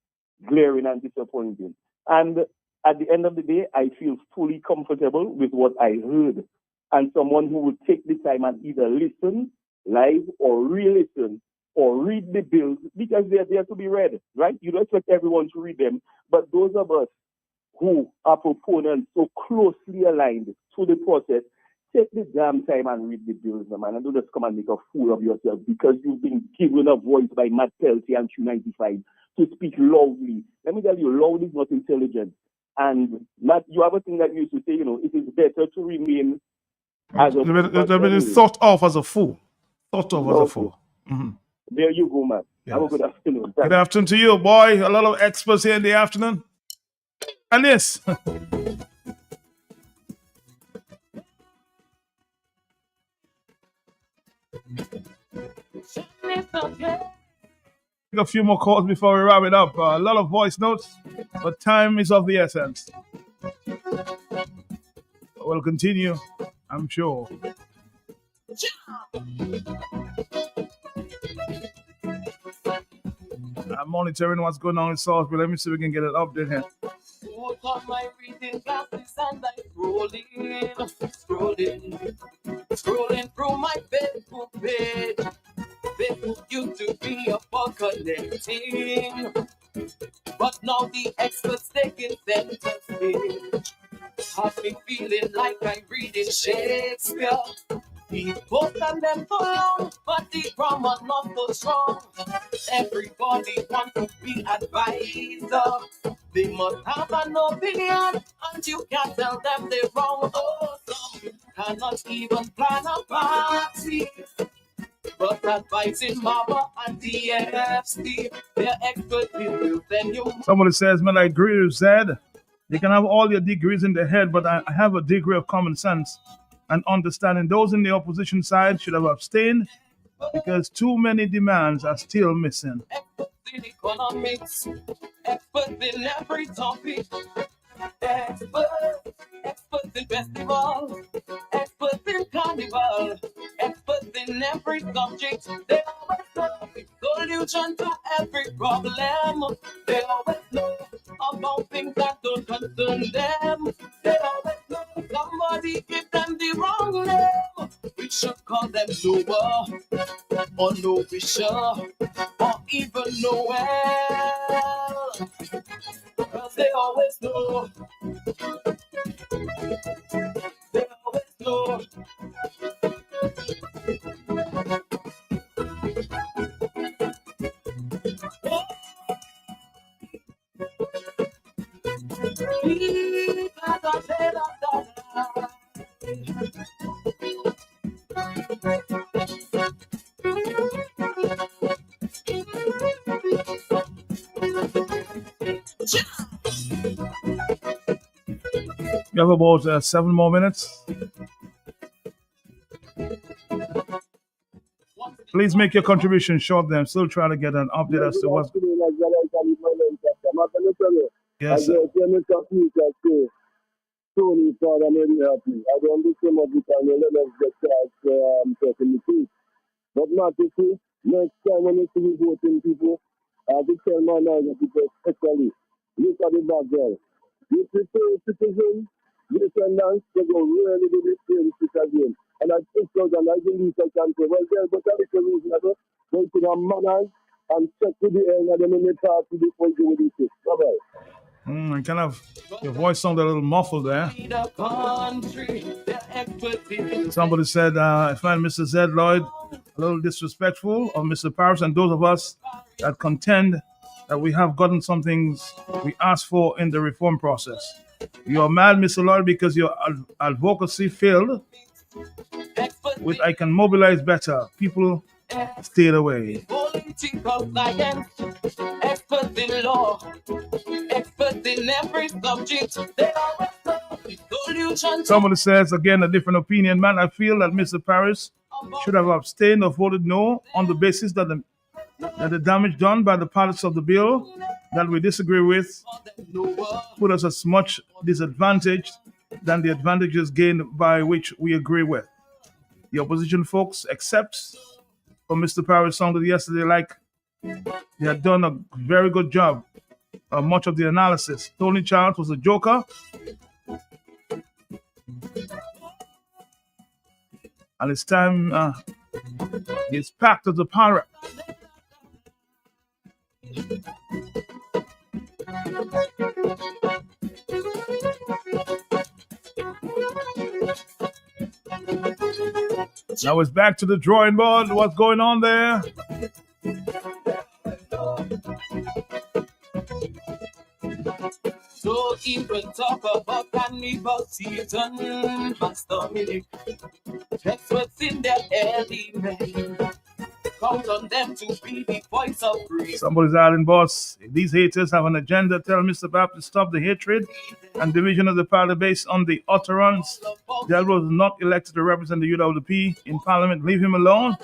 Glaring and disappointing. And at the end of the day, I feel fully comfortable with what I heard. And someone who would take the time and either listen live or re-listen or read the bills, because they're there to be read, right? You don't expect everyone to read them. But those of us who are proponents so closely aligned to the process, take the damn time and read the bills, man. And don't just come and make a fool of yourself because you've been given a voice by Matt Peltier and Q95 to speak loudly. Let me tell you, loud is not intelligent. And Matt, you have a thing that you used to say, it is better to remain as a fool. Thought of as a fool. Thought of as a fool. Mm-hmm. There you go, man. Yes. Have a good afternoon. Good afternoon to you, boy. A lot of experts here in the afternoon. And this. A few more calls before we wrap it up. A lot of voice notes, but time is of the essence. We'll continue, I'm sure. I'm monitoring what's going on in Salsbury. Let me see if we can get an update here. Put on my reading glasses and I'm scrolling through my Facebook page. Facebook used to be about connecting, but now the experts taking center stage. Have me feeling like I'm reading Shakespeare. People and them for long, but the grammar not so strong. Everybody wants to be advisor. They must have an opinion, and you can't tell them they're wrong. Oh, some cannot even plan a party. But advising Mama and DFC, they're experts in then you. Somebody says, man, I agree with Zed. You can have all your degrees in the head, but I have a degree of common sense and understanding. Those in the opposition side should have abstained because too many demands are still missing. Experts in economics, experts in every topic, experts in festival, experts in carnival, experts in every subject. They always know the solution to every problem. They always know about things that don't concern them. They always know somebody give them the wrong name. We should call them Noah or no Bishop or even Noel, because they always know. They always know. You have about 7 more minutes. Please make your contribution short. I'm still trying to get an update as to what's. Yes, sir. Tony thought I made me happy. I don't do so much because I let us get talking the truth. But not to see, next time when you see me voting people, I have to tell my neighbor people especially, look at the back there. If you say citizens, descendants, they go really do the same shit again. And I think so that I believe I can say, well, there, but I little reason I go, they could have manners and check to the end and then in the party before you do this shit. Bye-bye. Kind of, your voice sounded a little muffled there. Somebody said, I find Mr. Zed Lloyd a little disrespectful of Mr. Paris and those of us that contend that we have gotten some things we asked for in the reform process. You're mad, Mr. Lloyd, because your advocacy failed. With I can mobilize better. People stayed away. Political science, experts in law, experts in every subject. They are the solution. Somebody says, again, a different opinion. Man, I feel that Mr. Paris should have abstained or voted no on the basis that the damage done by the parts of the bill that we disagree with put us as much disadvantaged than the advantages gained by which we agree with. The opposition folks, except for Mr. Paris, sounded yesterday like they had done a very good job of much of the analysis. Tony Charles was a joker. And it's time he's packed as a pirate. Now it's back to the drawing board. What's going on there? So even talk about carnival season, Master Dominic. Experts in their element. Count on them to be the voice of reason. Somebody's adding, boss. If these haters have an agenda, tell Mr. Bap to stop the hatred and division of the party based on the utterance. Delro was not elected to represent the UWP in Parliament. Leave him alone.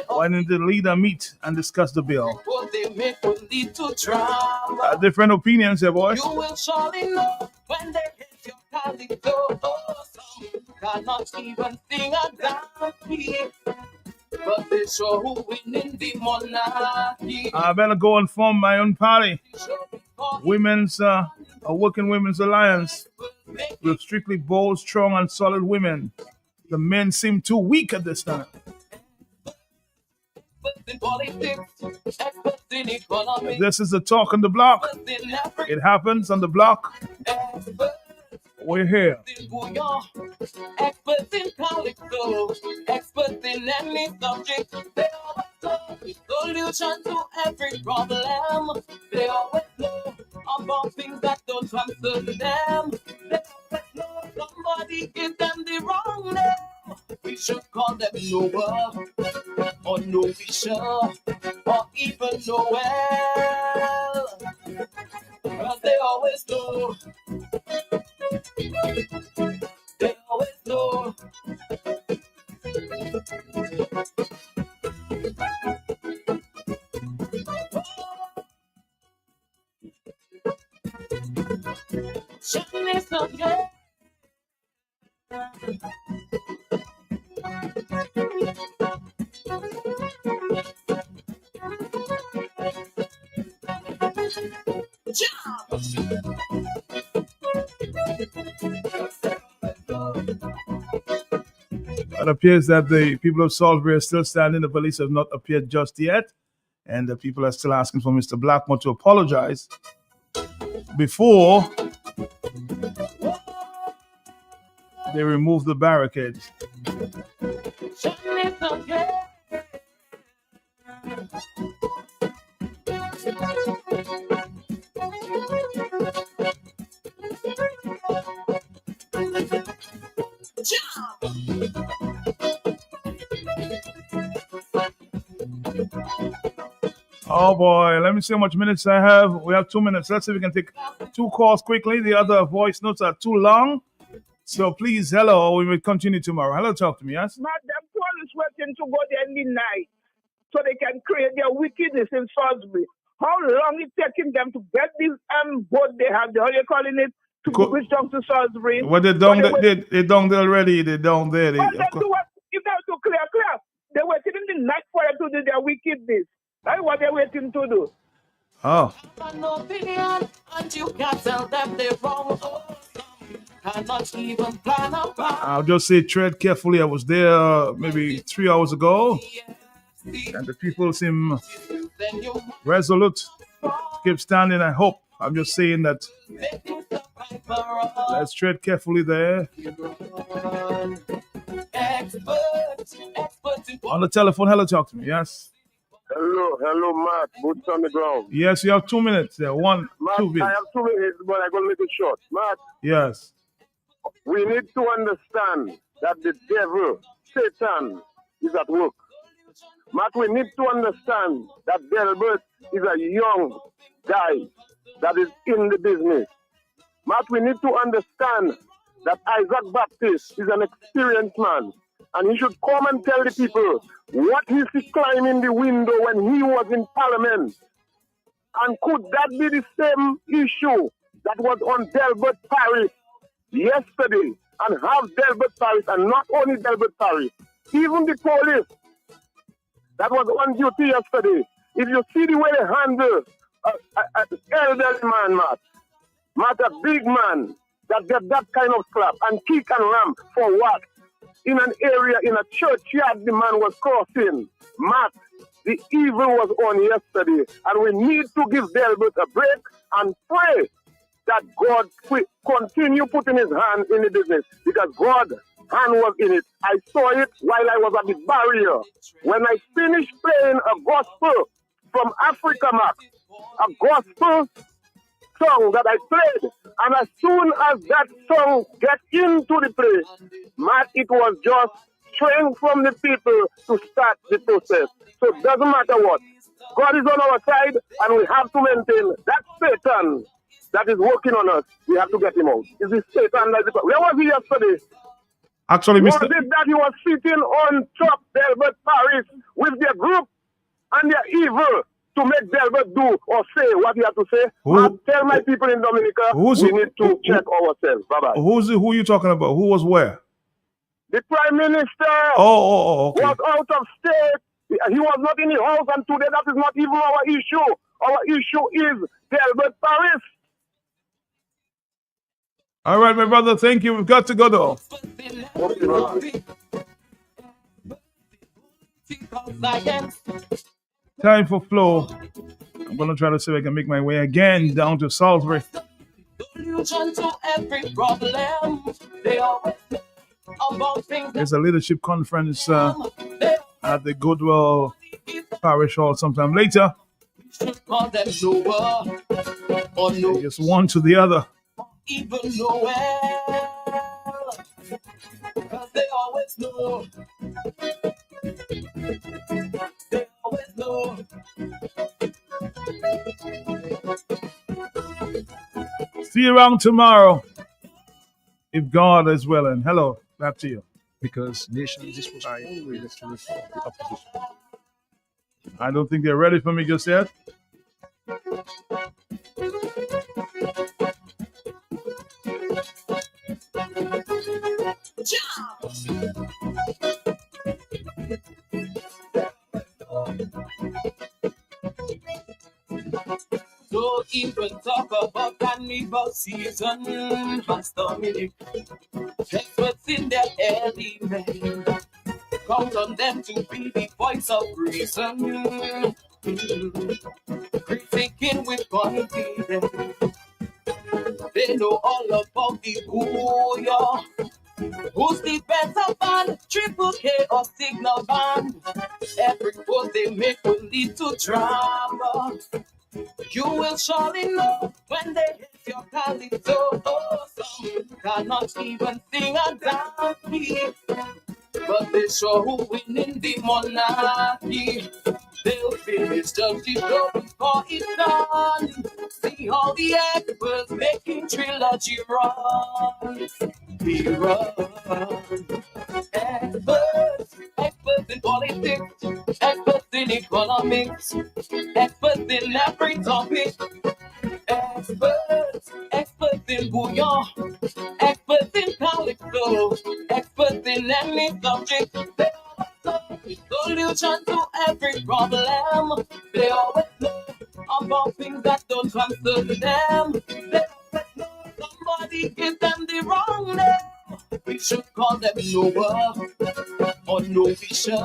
Why didn't the leader meet and discuss the bill? Different opinions here, boys. You will surely know when they hit your colleague door. Some cannot even sing a damn beat. but they show who winning the monarchy. I better go and form my own party. A working women's alliance with strictly bold, strong, and solid women. The men seem too weak at this time. This is the talk on the block. It happens on the block. We're here. Experts in calypso, experts in any subject. They always know the solution to every problem. They always know about things that don't concern them. They always know somebody give them the wrong name. We should call them Noah, or Novisha, or even Noel. Because they always know. They always know. Shining so good. It appears that the people of Salsbury are still standing. The police have not appeared just yet. And the people are still asking for Mr. Blackmore to apologize before they remove the barricades. Oh boy, let me see how much minutes I have. We have 2 minutes. Let's see if we can take 2 calls quickly. The other voice notes are too long. So please, hello, we will continue tomorrow. Hello, talk to me, yes? Madam, police waiting to go there in the night so they can create their wickedness in Salsbury. How long it taking them to get this boat they have, how they calling it, to reach down to Salsbury? Well, they down there already. They're down there. If they have to clear, they're waiting in the night for them to do their wickedness. That's what they're waiting to do. Oh. And you can't tell them they're wrong. Cannot even plan a plan. I'll just say tread carefully. I was there maybe 3 hours ago, and the people seem resolute. Keep standing, I hope. I'm just saying that let's tread carefully there. On the telephone, hello, talk to me, yes? Hello, Mark. Boots on the ground. Yes, you have 2 minutes there. Mark, 2 minutes. I have 2 minutes, but I'm going to make it short. Mark. Yes. We need to understand that the devil, Satan, is at work. Mark, we need to understand that Delbert is a young guy that is in the business. Mark, we need to understand that Isaac Baptist is an experienced man. And he should come and tell the people what he see climbing the window when he was in Parliament. And could that be the same issue that was on Delbert Paris yesterday? And have Delbert Paris, and not only Delbert Paris, even the police that was on duty yesterday. If you see the way they handle an elderly man, Matt, a big man that get that kind of slap and kick and ram for what? In an area, in a churchyard, the man was crossing. Matt, the evil was on yesterday. And we need to give Delbert a break and pray that God continue putting his hand in the business. Because God's hand was in it. I saw it while I was at the barrier. When I finished playing a gospel from Africa, Matt, a gospel song that I played, and as soon as that song get into the play, Matt, it was just strength from the people to start the process. So it doesn't matter what. God is on our side, and we have to maintain that Satan that is working on us. We have to get him out. Is this Satan? Where was he yesterday? Actually, was it that he was sitting on top Delbert Paris with their group and their evil to make Delbert do or say what he had to say? Tell my people in Dominica, we need to check ourselves. Bye-bye. Who are you talking about? Who was where? The Prime Minister okay. was out of state. He was not in the house, and today that is not even our issue. Our issue is Delbert Paris. All right, my brother. Thank you. We've got to go though. Time for flow. I'm gonna try to see if I can make my way again down to Salsbury. To every problem, they always know about things. There's a leadership conference at the Goodwill Parish Hall sometime later. Just one to the other. Even know well, because they always know. They always know. See you around tomorrow, if God is willing. Hello, back to you. Because nations dispossessed always to reform the opposition. I don't think they're ready for me just yet. Don't even talk about carnival season, Pastor Dominic. Experts in their element. Count on them to be the voice of reason. Critiquing with confidence. They know all about the booyah. Who's the better band? Triple K or Signal Band? Every post they make will lead to drama. You will surely know when they hit your calypso. Oh, some cannot even sing a damn beat, but they show who win in the monarchy. They'll finish just the show before it's done. See how the experts making trilogy run. We run. Experts in politics, experts in economics, experts in every topic. Experts in bouillon, experts in calypso, experts in any subject. They always know the solution to every problem. They always know about things that don't concern them. They always know somebody give them the wrong name. We should call them Noah, or Novisha,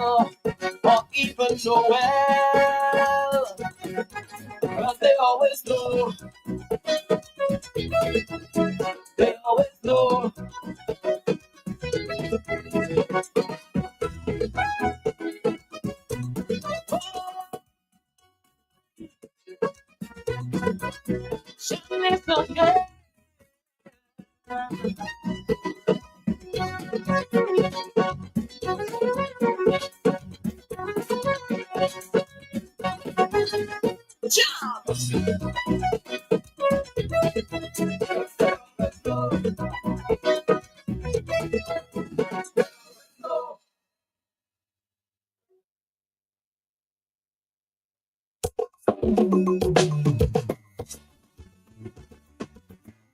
or even Noel. But they always know. They always know. Shouldn't forget.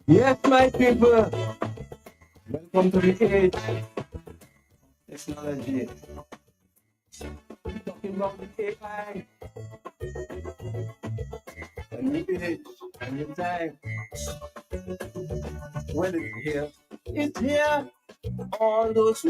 Yes, my people, welcome to the age of technology. We're talking about the AI. A new age, a new time. When it's here, it's here. All those who